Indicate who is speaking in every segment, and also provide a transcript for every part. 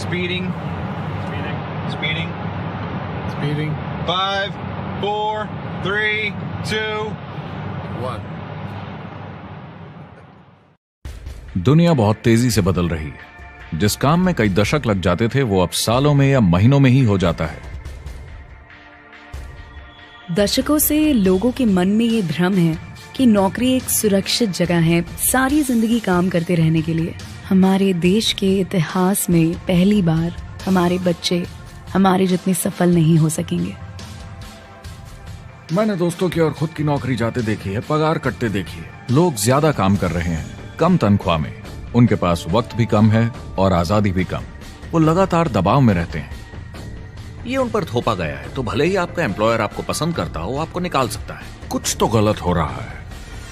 Speaker 1: Speeding. Speeding. 5, 4, 3, 2, 1.
Speaker 2: दुनिया बहुत तेजी से बदल रही है। जिस काम में कई दशक लग जाते थे वो अब सालों में या महीनों में ही हो जाता है।
Speaker 3: दशकों से लोगों के मन में ये भ्रम है कि नौकरी एक सुरक्षित जगह है सारी जिंदगी काम करते रहने के लिए। हमारे देश के इतिहास में पहली बार हमारे बच्चे हमारे जितने सफल नहीं हो सकेंगे।
Speaker 2: मैंने दोस्तों की और खुद की नौकरी जाते देखी है, पगार कटते देखी है। लोग ज्यादा काम कर रहे हैं कम तनख्वाह में, उनके पास वक्त भी कम है और आजादी भी कम। वो लगातार दबाव में रहते हैं।
Speaker 4: ये उन पर थोपा गया है तो भले ही आपका एम्प्लॉयर आपको पसंद करता हो, आपको निकाल सकता है।
Speaker 2: कुछ तो गलत हो रहा है।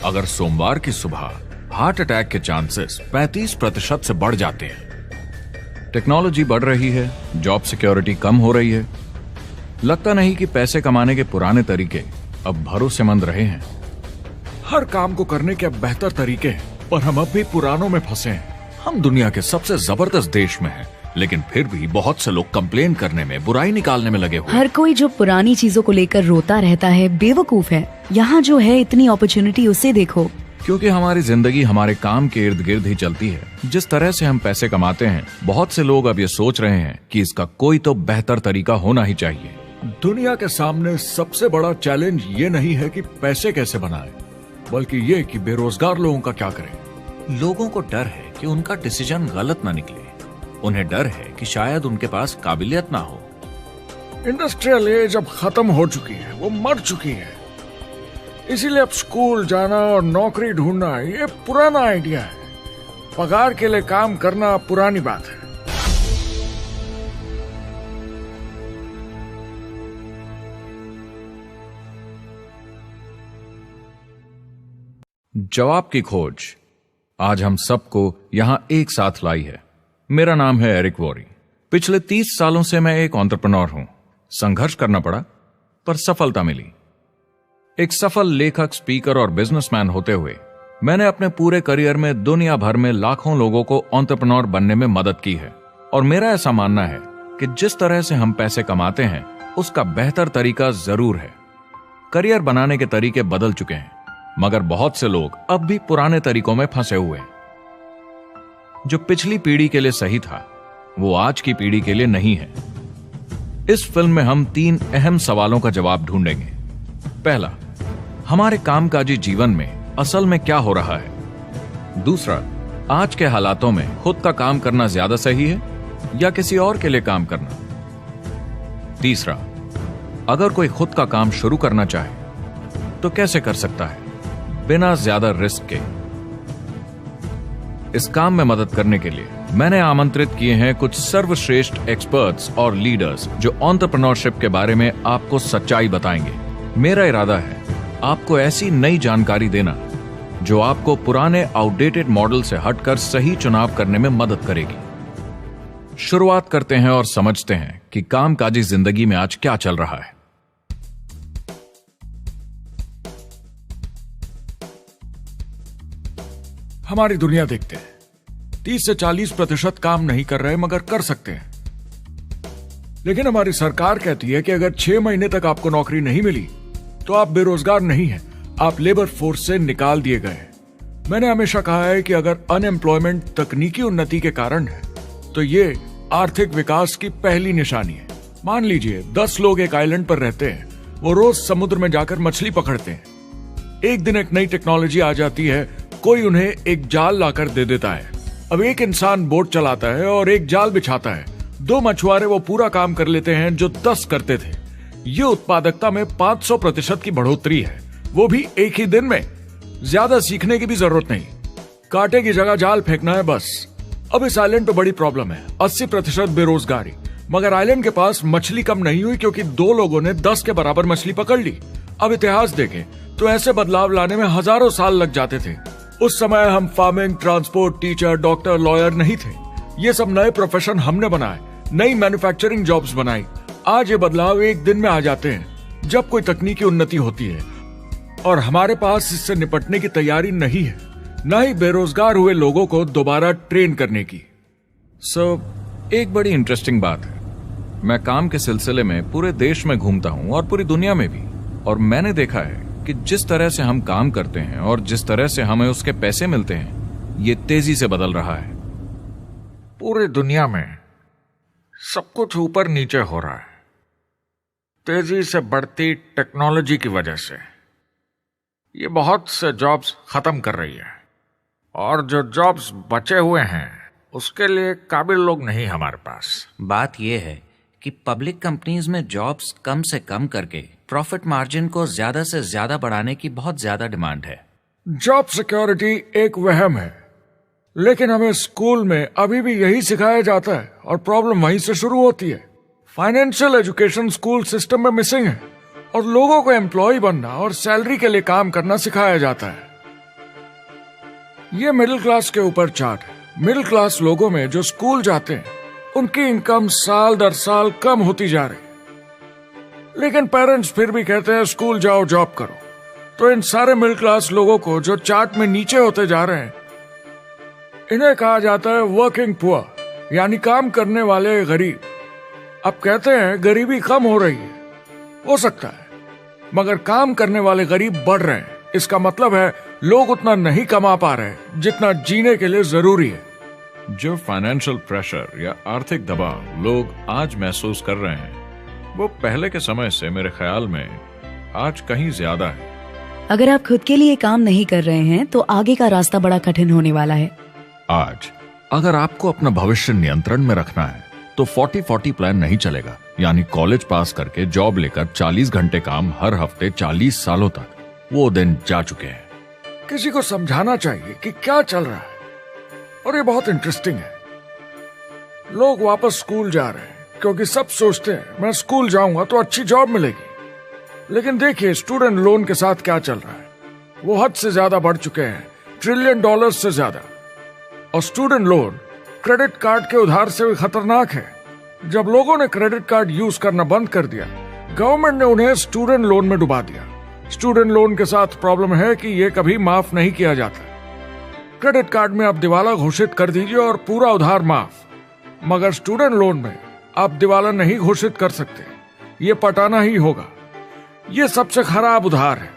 Speaker 2: अगर सोमवार की सुबह हार्ट अटैक के चांसेस 35% से बढ़ जाते हैं। टेक्नोलॉजी बढ़ रही है, जॉब सिक्योरिटी कम हो रही है। लगता नहीं कि पैसे कमाने के पुराने तरीके अब भरोसेमंद रहे हैं। हर काम को करने के अब बेहतर तरीके हैं, पर हम अब भी पुरानों में फंसे हैं। हम दुनिया के सबसे जबरदस्त देश में हैं, लेकिन फिर भी बहुत से लोग कंप्लेन करने में, बुराई निकालने में लगे हुए।
Speaker 3: हर कोई जो पुरानी चीजों को लेकर रोता रहता है बेवकूफ है। यहाँ जो है इतनी अपॉर्चुनिटी उसे देखो।
Speaker 2: क्योंकि हमारी जिंदगी हमारे काम के इर्द गिर्द ही चलती है। जिस तरह से हम पैसे कमाते हैं, बहुत से लोग अब ये सोच रहे हैं कि इसका कोई तो बेहतर तरीका होना ही चाहिए। दुनिया के सामने सबसे बड़ा चैलेंज ये नहीं है कि पैसे कैसे बनाएं, बल्कि ये कि बेरोजगार लोगों का क्या करें।
Speaker 4: लोगों को डर है कि उनका डिसीजन गलत ना निकले। उन्हें डर है कि शायद उनके पास काबिलियत ना हो।
Speaker 5: इंडस्ट्रियल एज अब खत्म हो चुकी है, वो मर चुकी है। इसीलिए अब स्कूल जाना और नौकरी ढूंढना ये पुराना आइडिया है। पगार के लिए काम करना पुरानी बात है।
Speaker 2: जवाब की खोज आज हम सबको यहां एक साथ लाई है। मेरा नाम है एरिक वॉरी। पिछले 30 सालों से मैं एक एंटरप्रेन्योर हूं। संघर्ष करना पड़ा, पर सफलता मिली। एक सफल लेखक, स्पीकर और बिजनेसमैन होते हुए मैंने अपने पूरे करियर में दुनिया भर में लाखों लोगों को एंटरप्रेन्योर बनने में मदद की है। और मेरा ऐसा मानना है कि जिस तरह से हम पैसे कमाते हैं उसका बेहतर तरीका जरूर है। करियर बनाने के तरीके बदल चुके हैं, मगर बहुत से लोग अब भी पुराने तरीकों में फंसे हुए हैं। जो पिछली पीढ़ी के लिए सही था वो आज की पीढ़ी के लिए नहीं है। इस फिल्म में हम 3 अहम सवालों का जवाब ढूंढेंगे। पहला, हमारे कामकाजी जीवन में असल में क्या हो रहा है। दूसरा, आज के हालातों में खुद का काम करना ज्यादा सही है या किसी और के लिए काम करना। तीसरा, अगर कोई खुद का काम शुरू करना चाहे तो कैसे कर सकता है बिना ज्यादा रिस्क के। इस काम में मदद करने के लिए मैंने आमंत्रित किए हैं कुछ सर्वश्रेष्ठ एक्सपर्ट्स और लीडर्स जो एंटरप्रेन्योरशिप के बारे में आपको सच्चाई बताएंगे। मेरा इरादा है आपको ऐसी नई जानकारी देना जो आपको पुराने आउटडेटेड मॉडल से हटकर सही चुनाव करने में मदद करेगी। शुरुआत करते हैं और समझते हैं कि कामकाजी जिंदगी में आज क्या चल रहा है।
Speaker 5: हमारी दुनिया देखते हैं 30 से 40% काम नहीं कर रहे, मगर कर सकते हैं। लेकिन हमारी सरकार कहती है कि अगर 6 महीने तक आपको नौकरी नहीं मिली तो आप बेरोजगार नहीं हैं, आप लेबर फोर्स से निकाल दिए गए हैं। मैंने हमेशा कहा है कि अगर अनएम्प्लॉयमेंट तकनीकी उन्नति के कारण है तो ये आर्थिक विकास की पहली निशानी है। मान लीजिए 10 लोग एक आइलैंड पर रहते हैं, वो रोज समुद्र में जाकर मछली पकड़ते हैं। एक दिन एक नई टेक्नोलॉजी आ जाती है, कोई उन्हें एक जाल लाकर दे देता है। अब एक इंसान बोट चलाता है और एक जाल बिछाता है। 2 मछुआरे वो पूरा काम कर लेते हैं जो 10 करते थे। ये उत्पादकता में 500% की बढ़ोतरी है, वो भी एक ही दिन में। ज्यादा सीखने की भी जरूरत नहीं, कांटे की जगह जाल फेंकना है बस। अब इस आइलैंड पे बड़ी प्रॉब्लम है, 80% बेरोजगारी। मगर आइलैंड के पास मछली कम नहीं हुई क्योंकि 2 लोगों ने 10 के बराबर मछली पकड़ ली। अब इतिहास देखें तो ऐसे बदलाव लाने में हजारों साल लग जाते थे। उस समय हम farming, transport, teacher, doctor, lawyer नहीं थे। ये सब नए प्रोफेशन हमने बनाए, नई मैन्युफैक्चरिंग जॉब्स बनाई। आज ये बदलाव एक दिन में आ जाते हैं जब कोई तकनीकी उन्नति होती है, और हमारे पास इससे निपटने की तैयारी नहीं है, न ही बेरोजगार हुए लोगों को दोबारा ट्रेन करने की।
Speaker 2: एक बड़ी इंटरेस्टिंग बात है, मैं काम के सिलसिले में पूरे देश में घूमता हूं और पूरी दुनिया में भी, और मैंने देखा है कि जिस तरह से हम काम करते हैं और जिस तरह से हमें उसके पैसे मिलते हैं, ये तेजी से बदल रहा है।
Speaker 5: पूरी दुनिया में सब कुछ ऊपर नीचे हो रहा है, तेजी से बढ़ती टेक्नोलॉजी की वजह से। ये बहुत से जॉब्स खत्म कर रही है, और जो जॉब्स बचे हुए हैं उसके लिए काबिल लोग नहीं हमारे पास।
Speaker 4: बात यह है कि पब्लिक कंपनीज में जॉब्स कम से कम करके प्रॉफिट मार्जिन को ज्यादा से ज्यादा बढ़ाने की बहुत ज्यादा डिमांड है।
Speaker 5: जॉब सिक्योरिटी एक वहम है, लेकिन हमें स्कूल में अभी भी यही सिखाया जाता है और प्रॉब्लम वहीं से शुरू होती है। फाइनेंशियल एजुकेशन स्कूल सिस्टम में मिसिंग है और लोगों को एम्प्लॉय बनना और सैलरी के लिए काम करना सिखाया जाता है। ये मिडिल क्लास के ऊपर चार्ट है। मिडिल क्लास लोगों में जो स्कूल जाते हैं उनकी इनकम साल दर साल कम होती जा रही है, लेकिन पेरेंट्स फिर भी कहते हैं स्कूल जाओ, जॉब करो। तो इन सारे मिडिल क्लास लोगों को जो चार्ट में नीचे होते जा रहे हैं, इन्हें कहा जाता है वर्किंग पुअर, यानी काम करने वाले गरीब। अब कहते हैं गरीबी कम हो रही है, हो सकता है, मगर काम करने वाले गरीब बढ़ रहे हैं। इसका मतलब है लोग उतना नहीं कमा पा रहे जितना जीने के लिए जरूरी है।
Speaker 2: जो फाइनेंशियल प्रेशर या आर्थिक दबाव लोग आज महसूस कर रहे हैं, वो पहले के समय से मेरे ख्याल में आज कहीं ज्यादा है।
Speaker 3: अगर आप खुद के लिए काम नहीं कर रहे हैं तो आगे का रास्ता बड़ा कठिन होने वाला है।
Speaker 2: आज अगर आपको अपना भविष्य नियंत्रण में रखना है तो 40-40 प्लान नहीं चलेगा, यानी कॉलेज पास करके जॉब लेकर 40 घंटे काम हर हफ्ते 40 सालों तक, वो दिन जा चुके हैं।
Speaker 5: किसी को समझाना चाहिए कि क्या चल रहा है, और ये बहुत इंटरेस्टिंग है। लोग वापस स्कूल जा रहे हैं क्योंकि सब सोचते हैं मैं स्कूल जाऊंगा तो अच्छी जॉब मिलेगी। लेकिन देखिए स्टूडेंट लोन के साथ क्या चल रहा है, वो हद से ज्यादा बढ़ चुके हैं, $1 ट्रिलियन से ज्यादा। और स्टूडेंट लोन क्रेडिट कार्ड के उधार से भी खतरनाक है। जब लोगों ने क्रेडिट कार्ड यूज करना बंद कर दिया, गवर्नमेंट ने उन्हें स्टूडेंट लोन में डुबा दिया। स्टूडेंट लोन के साथ प्रॉब्लम है कि ये कभी माफ नहीं किया जाता। क्रेडिट कार्ड में आप दिवाला घोषित कर दीजिए और पूरा उधार माफ, मगर स्टूडेंट लोन में आप दिवाला नहीं घोषित कर सकते, ये पटाना ही होगा। ये सबसे खराब उधार है।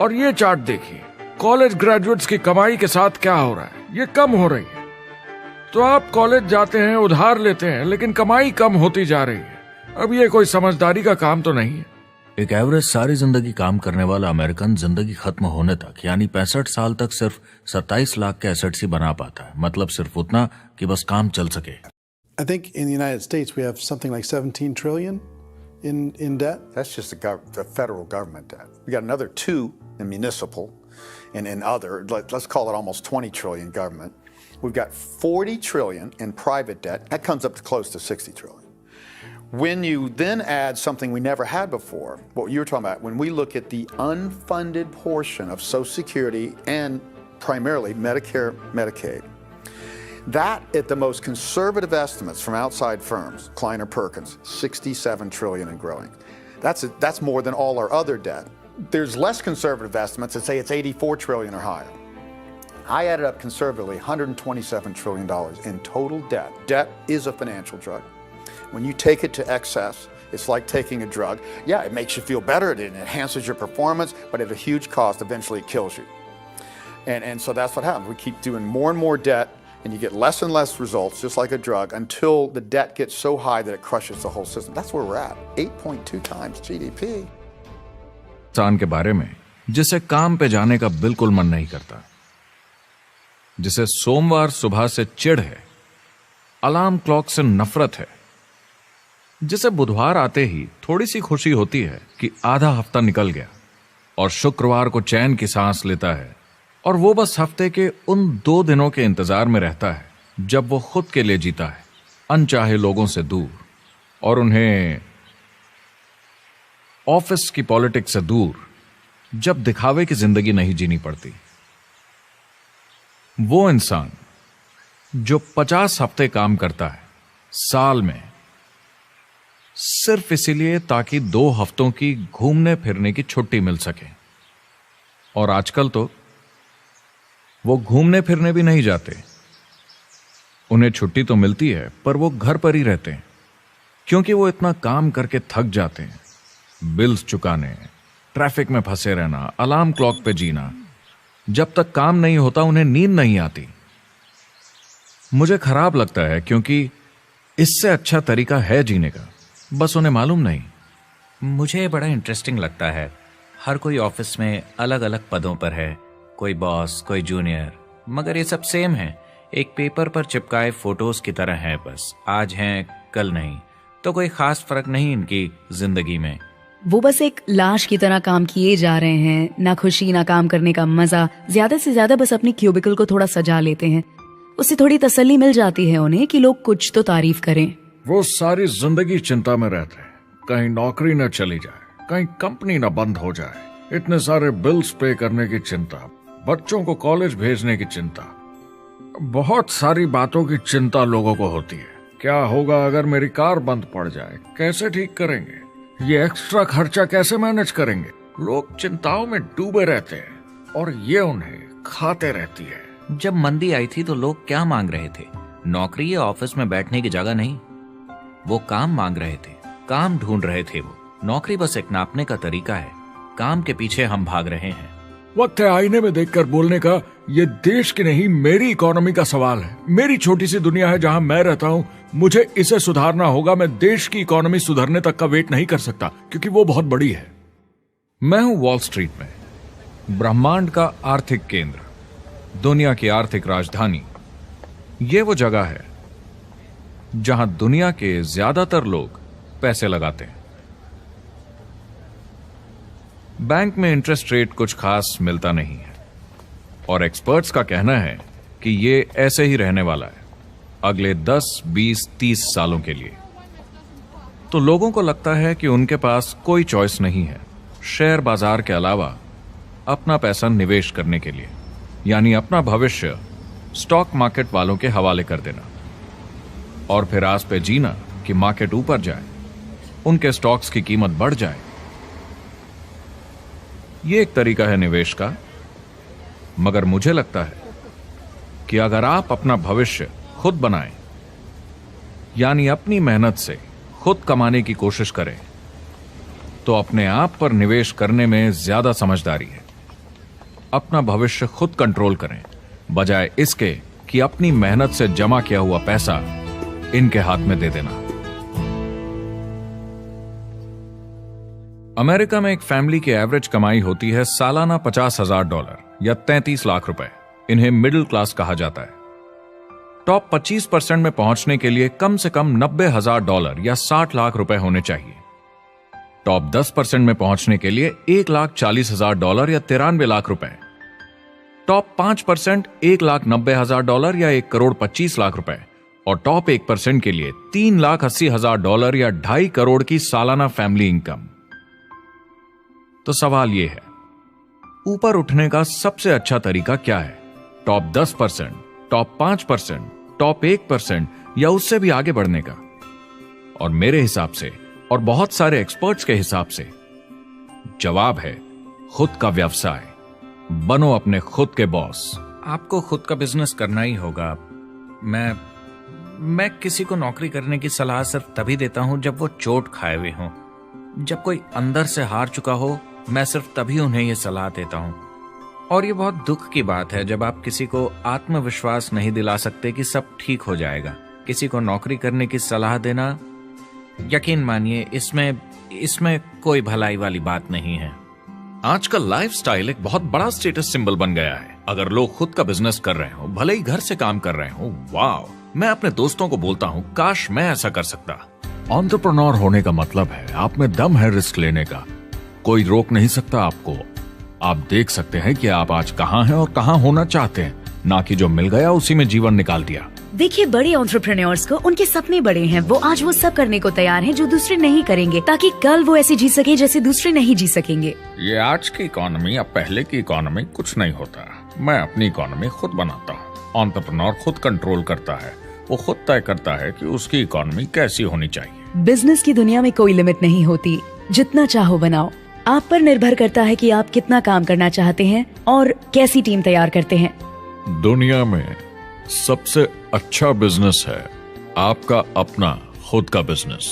Speaker 5: और ये चार्ट देखिए, कॉलेज ग्रेजुएट्स की कमाई के साथ क्या हो रहा है, ये कम हो रही है। तो आप कॉलेज जाते हैं, उधार लेते हैं, लेकिन कमाई कम होती जा रही है। अब ये कोई समझदारी का काम तो नहीं है।
Speaker 4: एक एवरेज सारी जिंदगी काम करने वाला अमेरिकन जिंदगी खत्म होने तक, यानी 65 साल तक सिर्फ 27 लाख के एसेट्स ही बना पाता है। मतलब सिर्फ उतना कि बस काम चल सके।
Speaker 6: I think in the United States we have something like 17 trillion in debt.
Speaker 7: That's just the federal government debt. We got another 2 in municipal and in other, let's call it almost 20 trillion government. We've got 40 trillion in private debt. That comes up to close to 60 trillion. When you then add something we never had before, what you were talking about, when we look at the unfunded portion of Social Security and primarily Medicare, Medicaid, that at the most conservative estimates from outside firms, Kleiner Perkins, 67 trillion and growing. That's more than all our other debt. There's less conservative estimates that say it's 84 trillion or higher. I added up conservatively $127 trillion in total debt. Debt is a financial drug. When you take it to excess, it's like taking a drug. Yeah, it makes you feel better, it enhances your performance, but at a huge cost, eventually it kills you. And so that's what happens. We keep doing more and more debt, and you get less and less results, just like a drug, until the debt gets so high that it crushes the whole system. That's where we're at, 8.2 times GDP.
Speaker 2: इंसान के बारे में जिसे काम पे जाने का बिल्कुल मन नहीं करता, जिसे सोमवार सुबह से चिढ़ है, अलार्म क्लॉक से नफरत है, जिसे बुधवार आते ही थोड़ी सी खुशी होती है कि आधा हफ्ता निकल गया और शुक्रवार को चैन की सांस लेता है, और वो बस हफ्ते के उन 2 दिनों के इंतजार में रहता है जब वो खुद के लिए जीता है, अनचाहे लोगों से दूर, और उन्हें ऑफिस की पॉलिटिक्स से दूर, जब दिखावे की जिंदगी नहीं जीनी पड़ती। वो इंसान जो 50 हफ्ते काम करता है साल में, सिर्फ इसीलिए ताकि 2 हफ्तों की घूमने फिरने की छुट्टी मिल सके। और आजकल तो वो घूमने फिरने भी नहीं जाते, उन्हें छुट्टी तो मिलती है पर वो घर पर ही रहते हैं, क्योंकि वो इतना काम करके थक जाते हैं। बिल्स चुकाने, ट्रैफिक में फंसे रहना, अलार्म क्लॉक पे जीना। जब तक काम नहीं होता उन्हें नींद नहीं आती। मुझे खराब लगता है, क्योंकि इससे अच्छा तरीका है जीने का, बस उन्हें मालूम नहीं।
Speaker 4: मुझे बड़ा इंटरेस्टिंग लगता है। हर कोई ऑफिस में अलग अलग पदों पर है, कोई बॉस, कोई जूनियर, मगर ये सब सेम है। एक पेपर पर चिपकाए फोटोज की तरह है, बस आज हैं कल नहीं। तो कोई खास फर्क नहीं इनकी जिंदगी में।
Speaker 3: वो बस एक लाश की तरह काम किए जा रहे हैं, ना खुशी ना काम करने का मजा। ज्यादा से ज्यादा बस अपनी क्यूबिकल को थोड़ा सजा लेते हैं, उससे थोड़ी तसल्ली मिल जाती है उन्हें कि लोग कुछ तो तारीफ करें।
Speaker 5: वो सारी जिंदगी चिंता में रहते हैं, कहीं नौकरी न चली जाए, कहीं कंपनी न बंद हो जाए। इतने सारे बिल्स पे करने की चिंता, बच्चों को कॉलेज भेजने की चिंता, बहुत सारी बातों की चिंता लोगों को होती है। क्या होगा अगर मेरी कार बंद पड़ जाए, कैसे ठीक करेंगे, ये एक्स्ट्रा खर्चा कैसे मैनेज करेंगे। लोग चिंताओं में डूबे रहते हैं और ये उन्हें खाते रहती है।
Speaker 4: जब मंदी आई थी तो लोग क्या मांग रहे थे? नौकरी या ऑफिस में बैठने की जगह नहीं, वो काम मांग रहे थे, काम ढूंढ रहे थे। वो नौकरी बस एक नापने का तरीका है, काम के पीछे हम भाग रहे हैं।
Speaker 5: वक्त है आईने में देखकर बोलने का, ये देश की नहीं मेरी इकोनॉमी का सवाल है। मेरी छोटी सी दुनिया है जहां मैं रहता हूं, मुझे इसे सुधारना होगा। मैं देश की इकोनॉमी सुधरने तक का वेट नहीं कर सकता, क्योंकि वो बहुत बड़ी है।
Speaker 2: मैं हूं वॉल स्ट्रीट में, ब्रह्मांड का आर्थिक केंद्र, दुनिया की आर्थिक राजधानी। ये वो जगह है जहां दुनिया के ज्यादातर लोग पैसे लगाते हैं। बैंक में इंटरेस्ट रेट कुछ खास मिलता नहीं है, और एक्सपर्ट्स का कहना है कि ये ऐसे ही रहने वाला है अगले 10, 20, 30 सालों के लिए। तो लोगों को लगता है कि उनके पास कोई चॉइस नहीं है शेयर बाजार के अलावा अपना पैसा निवेश करने के लिए, यानी अपना भविष्य स्टॉक मार्केट वालों के हवाले कर देना और फिर आस पे जीना कि मार्केट ऊपर जाए, उनके स्टॉक्स की कीमत बढ़ जाए। ये एक तरीका है निवेश का, मगर मुझे लगता है कि अगर आप अपना भविष्य खुद बनाएं, यानी अपनी मेहनत से खुद कमाने की कोशिश करें, तो अपने आप पर निवेश करने में ज्यादा समझदारी है। अपना भविष्य खुद कंट्रोल करें, बजाय इसके कि अपनी मेहनत से जमा किया हुआ पैसा इनके हाथ में दे देना। अमेरिका में एक फैमिली की एवरेज कमाई होती है सालाना $50,000 या 33 लाख रुपए। इन्हें मिडिल क्लास कहा जाता है। टॉप 25% में पहुंचने के लिए कम से कम $90,000 या 60 लाख रुपए होने चाहिए। टॉप 10% में पहुंचने के लिए $1,40,000 या 93 लाख रुपए। टॉप 5% $1,90,000 या 1,25 लाख रुपए, और टॉप 1% के लिए $3,80,000 या 2.5 करोड़ की सालाना फैमिली इनकम। तो सवाल यह है, ऊपर उठने का सबसे अच्छा तरीका क्या है? टॉप 10%, टॉप 5%, टॉप 1% या उससे भी आगे बढ़ने का? और मेरे हिसाब से और बहुत सारे एक्सपर्ट्स के हिसाब से जवाब है खुद का व्यवसाय। बनो अपने खुद के बॉस।
Speaker 4: आपको खुद का बिजनेस करना ही होगा। मैं किसी को नौकरी करने की सलाह सिर्फ तभी देता हूं जब वो चोट खाए हुए हों। जब कोई अंदर से हार चुका हो, मैं सिर्फ तभी उन्हें यह सलाह देता हूं। और ये बहुत दुख की बात है जब आप किसी को आत्मविश्वास नहीं दिला सकते कि सब ठीक हो जाएगा। किसी को नौकरी करने की सलाह देना, यकीन मानिए, इसमें कोई भलाई वाली बात नहीं है।
Speaker 2: आजकल लाइफस्टाइल एक बहुत बड़ा स्टेटस सिंबल बन गया है। अगर लोग खुद का बिजनेस कर रहे हो, भले ही घर से काम कर रहे हो, वाह! मैं अपने दोस्तों को बोलता हूं, काश मैं ऐसा कर सकता।
Speaker 5: एंटरप्रेन्योर होने का मतलब है आप में दम है रिस्क लेने का। कोई रोक नहीं सकता आपको। आप देख सकते हैं कि आप आज कहां हैं और कहां होना चाहते हैं, ना कि जो मिल गया उसी में जीवन निकाल दिया।
Speaker 3: देखिए, बड़े एंटरप्रेन्योर्स को उनके सपने बड़े हैं। वो आज वो सब करने को तैयार हैं जो दूसरे नहीं करेंगे, ताकि कल वो ऐसे जी सके जैसे दूसरे नहीं जी सकेंगे।
Speaker 2: ये आज की इकोनॉमी या पहले की इकोनॉमी कुछ नहीं होता। मैं अपनी इकोनॉमी खुद बनाता हूँ। एंटरप्रेन्योर खुद कंट्रोल करता है, वो खुद तय करता है कि उसकी इकोनॉमी कैसी होनी चाहिए।
Speaker 3: बिजनेस की दुनिया में कोई लिमिट नहीं होती, जितना चाहो बनाओ। आप पर निर्भर करता है कि आप कितना काम करना चाहते हैं और कैसी टीम तैयार करते हैं।
Speaker 5: दुनिया में
Speaker 2: सबसे अच्छा बिजनेस है आपका अपना खुद का बिजनेस।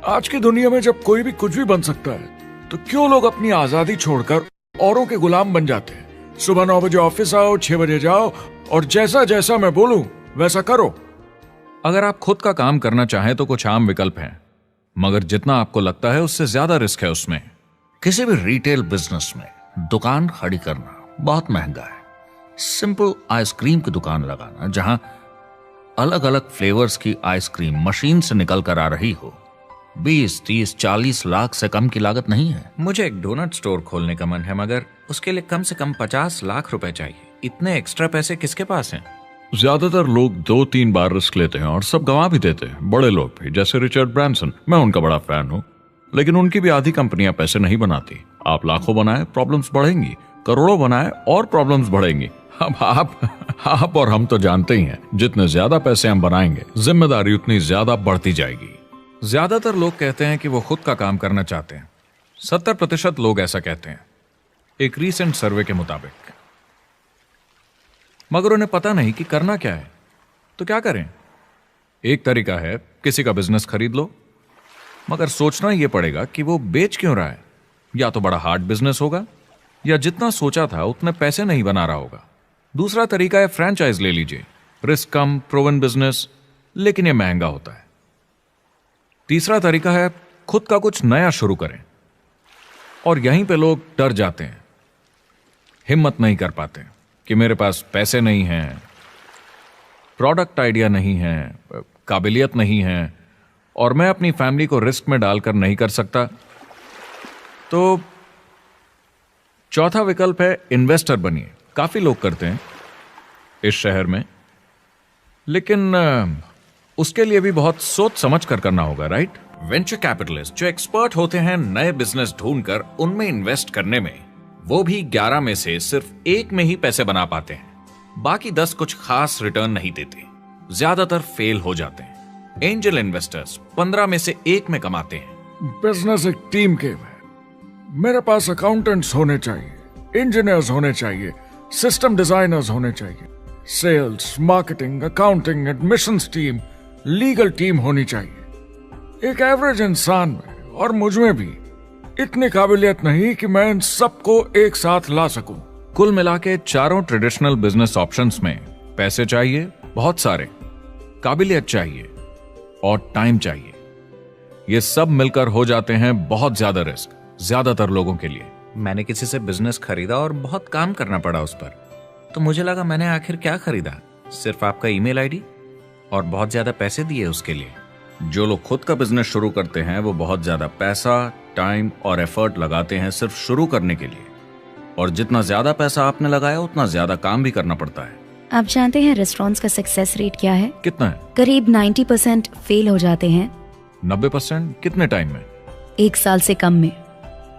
Speaker 5: आज की दुनिया में जब कोई भी कुछ भी बन सकता है तो क्यों लोग अपनी आजादी छोड़कर औरों के गुलाम बन जाते हैं। सुबह 9 बजे ऑफिस आओ, 6 बजे जाओ और जैसा जैसा मैं बोलूं वैसा करो।
Speaker 2: अगर आप खुद का काम करना चाहें तो कुछ आम विकल्प हैं, मगर जितना आपको लगता है उससे ज्यादा रिस्क है उसमें।
Speaker 4: किसी भी रिटेल बिजनेस में दुकान खड़ी करना बहुत महंगा है। सिंपल आइसक्रीम की दुकान लगाना जहां अलग अलग फ्लेवर्स की आइसक्रीम मशीन से निकल कर आ रही हो, 20, 30, 40 लाख से कम की लागत नहीं है।
Speaker 2: मुझे एक डोनट स्टोर खोलने का मन है, मगर उसके लिए कम से कम 50 लाख रुपए चाहिए। इतने एक्स्ट्रा पैसे किसके पास हैं? ज्यादातर लोग 2-3 बार रिस्क लेते हैं और सब गंवा भी देते हैं। बड़े लोग भी, जैसे रिचर्ड ब्रांसन, मैं उनका बड़ा फैन हूं, लेकिन उनकी भी आधी कंपनियां पैसे नहीं बनाती। आप लाखों बनाए, प्रॉब्लम्स बढ़ेंगी, करोड़ों बनाए और प्रॉब्लम्स बढ़ेंगी। अब आप और हम तो जानते ही हैं, जितने ज्यादा पैसे हम बनाएंगे जिम्मेदारी उतनी ज्यादा बढ़ती जाएगी। ज्यादातर लोग कहते हैं कि वो खुद का काम करना चाहते हैं। 70% लोग ऐसा कहते हैं, एक रीसेंट सर्वे के मुताबिक। मगर उन्हें पता नहीं कि करना क्या है। तो क्या करें? एक तरीका है किसी का बिजनेस खरीद लो, मगर सोचना यह पड़ेगा कि वो बेच क्यों रहा है। या तो बड़ा हार्ड बिजनेस होगा, या जितना सोचा था उतने पैसे नहीं बना रहा होगा। दूसरा तरीका है फ्रेंचाइज ले लीजिए, रिस्क कम, प्रूवन बिजनेस, लेकिन यह महंगा होता है। तीसरा तरीका है खुद का कुछ नया शुरू करें, और यहीं पे लोग डर जाते हैं, हिम्मत नहीं कर पाते कि मेरे पास पैसे नहीं हैं, प्रोडक्ट आइडिया नहीं है, काबिलियत नहीं है, और मैं अपनी फैमिली को रिस्क में डालकर नहीं कर सकता। तो चौथा विकल्प है इन्वेस्टर बनिए। काफी लोग करते हैं इस शहर में, लेकिन उसके लिए भी बहुत सोच समझ कर करना होगा, राइट? वेंचर कैपिटलिस्ट जो एक्सपर्ट होते हैं नए बिजनेस ढूंढकर उनमें इन्वेस्ट करने में, वो भी 11 में से सिर्फ 1 में ही पैसे बना पाते हैं। बाकी 10 कुछ खास रिटर्न नहीं देते, ज्यादातर फेल हो जाते हैं। एंजल इन्वेस्टर्स 15 में से 1 में कमाते हैं।
Speaker 5: बिजनेस एक टीम गेम है। मेरे पास अकाउंटेंट्स होने चाहिए, इंजीनियर्स होने चाहिए, सिस्टम डिजाइनर्स होने चाहिए, sales, marketing, accounting, admissions team, legal team होनी चाहिए। एक एवरेज इंसान में और मुझ में भी इतनी काबिलियत नहीं कि मैं इन सबको एक साथ ला सकूं।
Speaker 2: कुल मिला के चारों ट्रेडिशनल बिजनेस ऑप्शंस में पैसे चाहिए बहुत सारे, काबिलियत चाहिए और टाइम चाहिए। ये सब मिलकर हो जाते हैं बहुत ज्यादा रिस्क ज्यादातर लोगों के लिए।
Speaker 4: मैंने किसी से बिजनेस खरीदा और बहुत काम करना पड़ा उस पर, तो मुझे लगा मैंने आखिर क्या खरीदा, सिर्फ आपका ईमेल आईडी, और बहुत ज्यादा पैसे दिए उसके लिए।
Speaker 2: जो लोग खुद का बिजनेस शुरू करते हैं वो बहुत ज्यादा पैसा, टाइम और एफर्ट लगाते हैं सिर्फ शुरू करने के लिए, और जितना ज्यादा पैसा आपने लगाया उतना ज्यादा काम भी करना पड़ता है।
Speaker 3: आप जानते हैं रेस्टोरेंट्स का सक्सेस रेट क्या है?
Speaker 2: कितना है?
Speaker 3: करीब 90% फेल हो जाते हैं।
Speaker 2: 90% कितने टाइम में?
Speaker 3: 1 साल से कम में।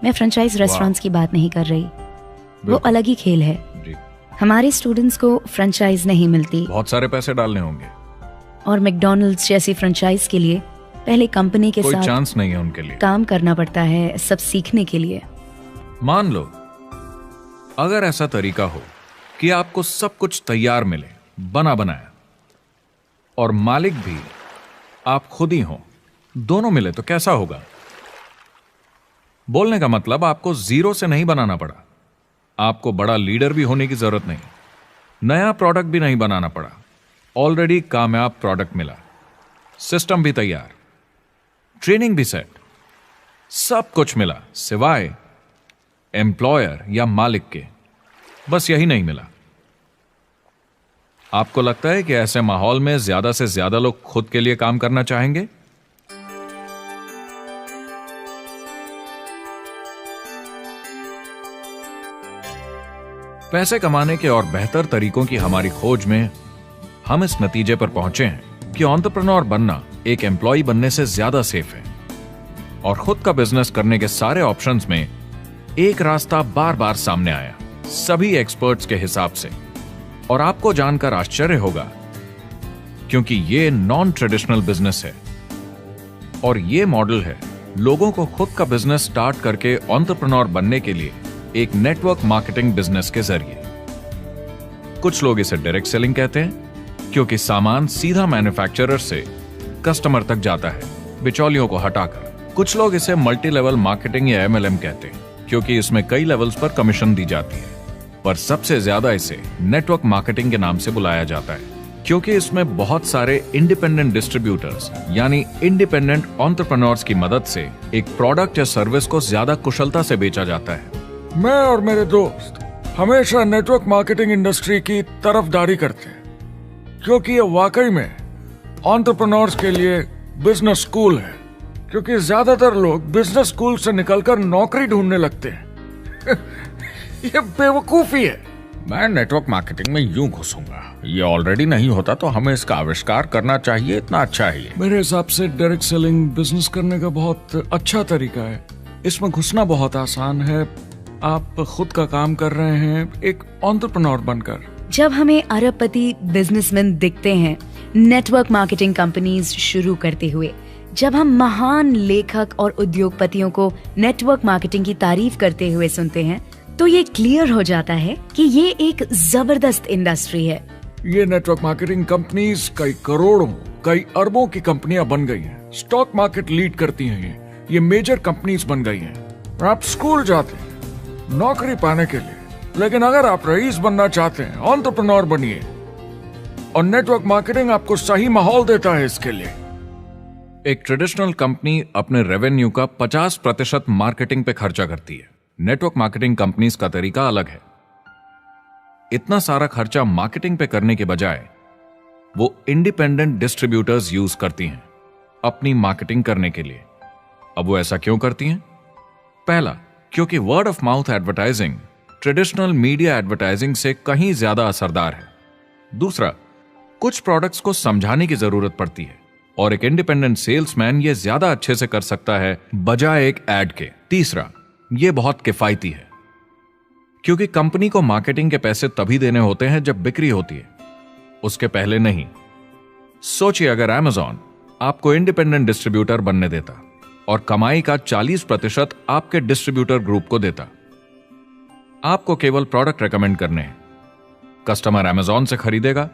Speaker 3: मैं फ्रेंचाइज रेस्टोरेंट्स की बात नहीं कर रही, वो अलग ही खेल है।
Speaker 2: जी।
Speaker 3: हमारे स्टूडेंट्स को फ्रेंचाइज नहीं मिलती,
Speaker 2: बहुत सारे पैसे डालने होंगे,
Speaker 3: और मैकडॉनल्ड्स जैसी फ्रेंचाइज के लिए पहले कंपनी के
Speaker 2: कोई
Speaker 3: साथ
Speaker 2: चांस नहीं है उनके लिए।
Speaker 3: काम करना पड़ता है सब सीखने के लिए।
Speaker 2: मान लो अगर ऐसा तरीका हो कि आपको सब कुछ तैयार मिले, बना बनाया, और मालिक भी आप खुद ही हो, दोनों मिले, तो कैसा होगा? बोलने का मतलब आपको जीरो से नहीं बनाना पड़ा, आपको बड़ा लीडर भी होने की जरूरत नहीं, नया प्रोडक्ट भी नहीं बनाना पड़ा, ऑलरेडी कामयाब प्रोडक्ट मिला, सिस्टम भी तैयार, ट्रेनिंग भी सेट, सब कुछ मिला, सिवाय एम्प्लॉयर या मालिक के। बस यही नहीं मिला। आपको लगता है कि ऐसे माहौल में ज्यादा से ज्यादा लोग खुद के लिए काम करना चाहेंगे? पैसे कमाने के और बेहतर तरीकों की हमारी खोज में हम इस नतीजे पर पहुंचे हैं कि एंटरप्रेन्योर बनना एक एम्प्लॉय बनने से ज्यादा सेफ है, और खुद का बिजनेस करने के सारे ऑप्शंस में एक रास्ता बार बार सामने आया, सभी एक्सपर्ट्स के हिसाब से। और आपको जानकर आश्चर्य होगा, क्योंकि ये नॉन ट्रेडिशनल बिजनेस है, और ये मॉडल है लोगों को खुद का बिजनेस स्टार्ट करके एंटरप्रेन्योर बनने के लिए एक नेटवर्क मार्केटिंग बिजनेस के जरिए। कुछ लोग इसे डायरेक्ट सेलिंग कहते हैं, क्योंकि सामान सीधा मैन्युफैक्चरर से कस्टमर तक जाता है बिचौलियों को हटाकर। कुछ लोग इसे मल्टी लेवल मार्केटिंग या MLM कहते हैं क्योंकि इसमें कई लेवल्स पर कमीशन दी जाती है, पर सबसे ज्यादा इसे नेटवर्क मार्केटिंग के नाम से बुलाया जाता है क्योंकि इसमें बहुत सारे इंडिपेंडेंट डिस्ट्रीब्यूटर्स यानी इंडिपेंडेंट एंटरप्रेन्योर्स की मदद से एक प्रोडक्ट या सर्विस को ज्यादा कुशलता से बेचा जाता है।
Speaker 5: मैं और मेरे दोस्त हमेशा नेटवर्क मार्केटिंग इंडस्ट्री की तरफदारी करते हैं क्योंकि ये वाकई में एंटरप्रेन्योर्स के लिए बिजनेस स्कूल है, क्योंकि ज्यादातर लोग बिजनेस स्कूल से निकलकर नौकरी ढूंढने लगते हैं। ये बेवकूफी है।
Speaker 4: मैं नेटवर्क मार्केटिंग में यूं घुसूंगा, ये ऑलरेडी नहीं होता तो हमें इसका आविष्कार करना चाहिए, इतना अच्छा है ये।
Speaker 5: मेरे हिसाब से डायरेक्ट सेलिंग बिजनेस करने का बहुत अच्छा तरीका है। इसमें घुसना बहुत आसान है। आप खुद का काम कर रहे हैं एक एंटरप्रेन्योर बनकर।
Speaker 3: जब हमें अरबपति बिजनेसमैन दिखते हैं नेटवर्क मार्केटिंग कंपनीज शुरू करते हुए, जब हम महान लेखक और उद्योगपतियों को नेटवर्क मार्केटिंग की तारीफ करते हुए सुनते हैं, तो ये क्लियर हो जाता है कि ये एक जबरदस्त इंडस्ट्री है।
Speaker 5: ये नेटवर्क मार्केटिंग कंपनीज कई करोड़ों, कई अरबों की कंपनियां बन गई हैं। स्टॉक मार्केट लीड करती हैं ये मेजर कंपनीज बन गई हैं। आप स्कूल जाते हैं नौकरी पाने के लिए, लेकिन अगर आप रईस बनना चाहते हैं, एंटरप्रेन्योर बनिए, और नेटवर्क मार्केटिंग आपको सही माहौल देता है इसके लिए।
Speaker 2: एक ट्रेडिशनल कंपनी अपने रेवेन्यू का 50% मार्केटिंग पे खर्चा करती है। नेटवर्क मार्केटिंग कंपनीज का तरीका अलग है। इतना सारा खर्चा मार्केटिंग पे करने के बजाय वो इंडिपेंडेंट डिस्ट्रीब्यूटर्स यूज करती हैं अपनी मार्केटिंग करने के लिए। अब वो ऐसा क्यों करती हैं? पहला, क्योंकि word of mouth advertising traditional media advertising से कहीं ज्यादा असरदार है। दूसरा, कुछ प्रोडक्ट्स को समझाने की जरूरत पड़ती है और एक इंडिपेंडेंट सेल्समैन ये ज्यादा अच्छे से कर सकता है बजाय एक एड के। तीसरा, ये बहुत किफायती है क्योंकि कंपनी को मार्केटिंग के पैसे तभी देने होते हैं जब बिक्री होती है, उसके पहले नहीं। सोचिए अगर Amazon आपको इंडिपेंडेंट डिस्ट्रीब्यूटर बनने देता और कमाई का 40% आपके डिस्ट्रीब्यूटर ग्रुप को देता। आपको केवल प्रोडक्ट रेकमेंड करने हैं, कस्टमर Amazon से खरीदेगा,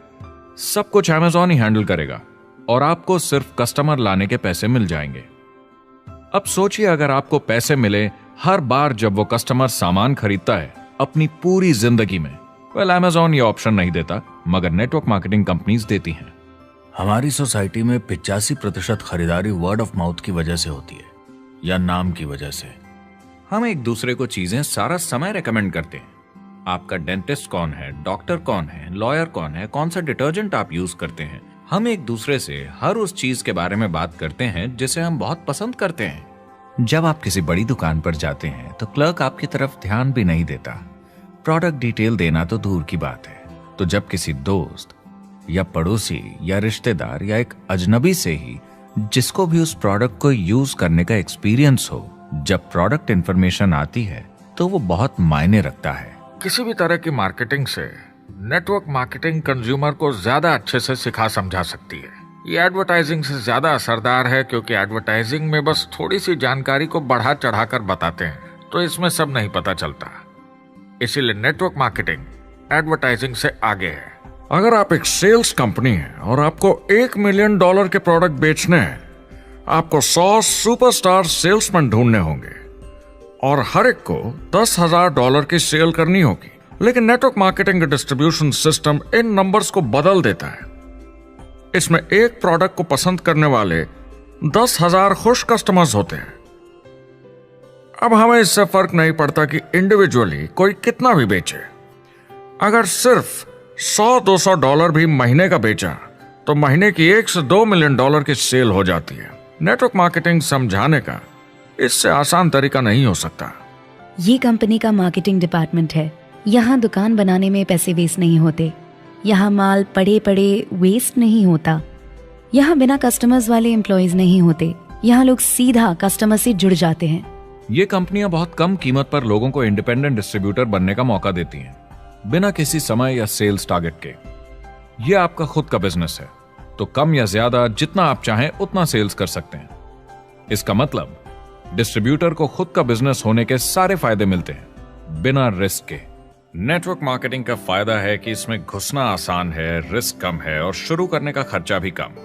Speaker 2: सब कुछ Amazon ही हैंडल करेगा और आपको सिर्फ कस्टमर लाने के पैसे मिल जाएंगे। अब सोचिए अगर आपको पैसे मिले हर बार जब वो कस्टमर सामान खरीदता है अपनी पूरी जिंदगी में। वेल, Amazon ये ऑप्शन नहीं देता, मगर नेटवर्क मार्केटिंग कंपनीज देती हैं।
Speaker 4: हमारी सोसाइटी में 85% खरीदारी वर्ड ऑफ माउथ की वजह से होती है या नाम की वजह से।
Speaker 2: हम एक दूसरे को चीजें सारा समय रेकमेंड करते हैं। आपका डेंटिस्ट कौन है, डॉक्टर कौन है, लॉयर कौन है, कौन सा डिटर्जेंट आप यूज करते हैं। हम एक दूसरे से हर उस चीज के बारे में बात करते हैं जिसे हम बहुत पसंद करते हैं।
Speaker 4: जब आप किसी बड़ी दुकान पर जाते हैं तो क्लर्क आपकी तरफ ध्यान भी नहीं देता, प्रोडक्ट डिटेल देना तो दूर की बात है। तो जब किसी दोस्त या पड़ोसी या रिश्तेदार या एक अजनबी से ही जिसको भी उस प्रोडक्ट को यूज करने का एक्सपीरियंस हो, जब प्रोडक्ट इंफॉर्मेशन आती है तो वो बहुत मायने रखता है।
Speaker 5: किसी भी तरह की मार्केटिंग से नेटवर्क मार्केटिंग कंज्यूमर को ज्यादा अच्छे से सिखा समझा सकती है। ये एडवर्टाइजिंग से ज्यादा असरदार है क्योंकि एडवर्टाइजिंग में बस थोड़ी सी जानकारी को बढ़ा चढ़ाकर बताते हैं, तो इसमें सब नहीं पता चलता। इसीलिए नेटवर्क मार्केटिंग एडवर्टाइजिंग से आगे है। अगर आप एक सेल्स कंपनी है और आपको $1 मिलियन के प्रोडक्ट बेचने हैं, आपको 100 सुपरस्टार सेल्समैन ढूंढने होंगे और हर एक को $10,000 की सेल करनी होगी। लेकिन नेटवर्क मार्केटिंग का डिस्ट्रीब्यूशन सिस्टम इन नंबर्स को बदल देता है। इसमें एक प्रोडक्ट को पसंद करने वाले 10,000 खुश कस्टमर्स होते हैं। अब हमें इससे फर्क नहीं पड़ता कि इंडिविजुअली कोई कितना भी बेचे। अगर सिर्फ $100-200 भी महीने का बेचा तो महीने की $1 से $2 मिलियन की सेल हो जाती है। नेटवर्क मार्केटिंग समझाने का इससे आसान तरीका नहीं हो सकता।
Speaker 3: ये कंपनी का मार्केटिंग डिपार्टमेंट है। यहाँ दुकान बनाने में पैसे वेस्ट नहीं होते, यहाँ माल पड़े पड़े वेस्ट नहीं होता, यहाँ बिना कस्टमर्स वाले एम्प्लॉयज नहीं होते, यहाँ लोग सीधा कस्टमर से जुड़ जाते हैं।
Speaker 2: ये कंपनियां बहुत कम कीमत पर लोगों को इंडिपेंडेंट डिस्ट्रीब्यूटर बनने का मौका देती हैं, बिना किसी समय या सेल्स टारगेट के। ये आपका खुद का बिजनेस है, तो कम या ज्यादा जितना आप चाहें उतना सेल्स कर सकते हैं। इसका मतलब डिस्ट्रीब्यूटर को खुद का बिजनेस होने के सारे फायदे मिलते हैं बिना रिस्क के। नेटवर्क मार्केटिंग का फायदा है कि इसमें घुसना आसान है, रिस्क कम है और शुरू करने का खर्चा भी कम।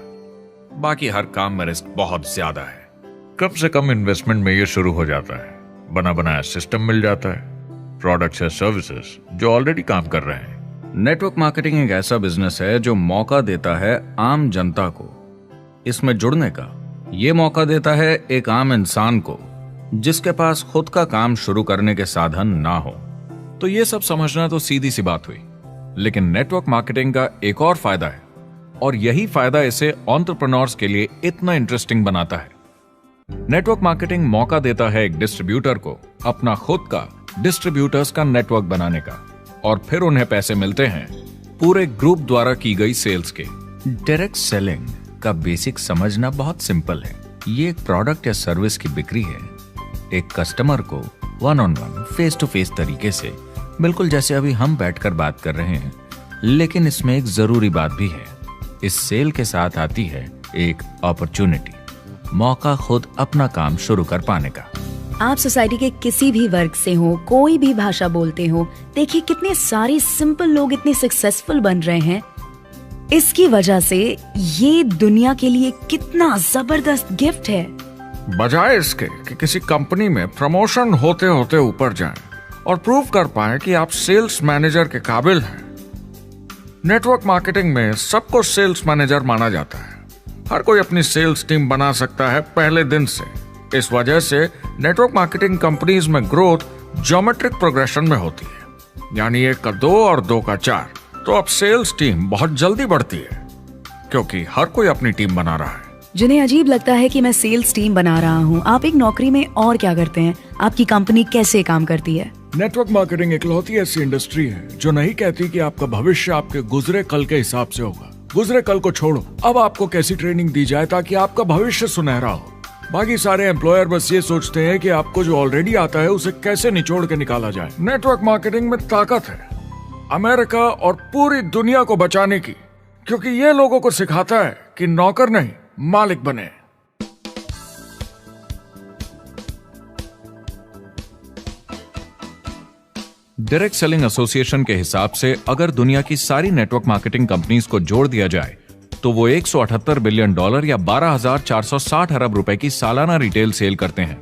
Speaker 2: बाकी हर काम में रिस्क बहुत ज्यादा है। कम से कम इन्वेस्टमेंट में ये शुरू हो जाता है, बना बनाया सिस्टम मिल जाता है, प्रोडक्ट्स या सर्विसेज जो ऑलरेडी काम कर रहे हैं। नेटवर्क मार्केटिंग एक ऐसा बिजनेस है जो मौका देता है आम जनता को इसमें जुड़ने का। ये मौका देता है एक आम इंसान को जिसके पास खुद का काम शुरू करने के साधन ना हो। तो ये सब समझना तो सीधी सी बात हुई, लेकिन नेटवर्क मार्केटिंग का एक और फायदा है और यही फायदा इसे एंटरप्रेन्योर्स के लिए इतना इंटरेस्टिंग बनाता है। नेटवर्क मार्केटिंग मौका देता है एक डिस्ट्रीब्यूटर को अपना खुद का डिस्ट्रीब्यूटर्स का नेटवर्क बनाने का, और फिर उन्हें पैसे मिलते हैं पूरे ग्रुप द्वारा की गई सेल्स के। डायरेक्ट सेलिंग का बेसिक समझना बहुत सिंपल है। ये एक प्रोडक्ट या सर्विस की बिक्री है एक कस्टमर को one on one, face to face तरीके से, बिल्कुल जैसे अभी हम बैठकर बात कर रहे हैं। लेकिन इसमें एक जरूरी बात भी है, इस सेल के साथ आती है एक अपॉर्चुनिटी, मौका खुद अपना काम शुरू कर पाने का।
Speaker 3: आप सोसाइटी के किसी भी वर्ग से हो, कोई भी भाषा बोलते हो, देखिए कितने सारे सिंपल लोग इतने सक्सेसफुल बन रहे हैं। इसकी वजह से ये दुनिया के लिए कितना जबरदस्त गिफ्ट है।
Speaker 5: बजाय इसके कि किसी कंपनी में प्रमोशन होते होते ऊपर जाएं और प्रूव कर पाएं कि आप सेल्स मैनेजर के काबिल हैं, नेटवर्क मार्केटिंग में सबको सेल्स मैनेजर माना जाता है। हर कोई अपनी सेल्स टीम बना सकता है पहले दिन से। इस वजह से नेटवर्क मार्केटिंग कंपनीज में ग्रोथ ज्योमेट्रिक प्रोग्रेशन में होती है, यानी 1 का 2 और 2 का 4। तो अब सेल्स टीम बहुत जल्दी बढ़ती है क्योंकि हर कोई अपनी टीम बना रहा है।
Speaker 3: जिन्हें अजीब लगता है कि मैं सेल्स टीम बना रहा हूँ, आप एक नौकरी में और क्या करते हैं? आपकी कंपनी कैसे काम करती है?
Speaker 5: नेटवर्क मार्केटिंग इकलौती ऐसी इंडस्ट्री है जो नहीं कहती कि आपका भविष्य आपके गुजरे कल के हिसाब से होगा। गुजरे कल को छोड़ो, अब आपको कैसी ट्रेनिंग दी जाए ताकि आपका भविष्य सुनहरा हो। बाकी सारे एम्प्लॉयर बस ये सोचते हैं कि आपको जो ऑलरेडी आता है उसे कैसे निचोड़ के निकाला जाए। नेटवर्क मार्केटिंग में ताकत है अमेरिका और पूरी दुनिया को बचाने की, क्योंकि ये लोगों को सिखाता है कि नौकर नहीं मालिक बने।
Speaker 2: डायरेक्ट सेलिंग एसोसिएशन के हिसाब से अगर दुनिया की सारी नेटवर्क मार्केटिंग कंपनीज को जोड़ दिया जाए तो वो $178 बिलियन या 12,460 अरब रुपए की सालाना रिटेल सेल करते हैं।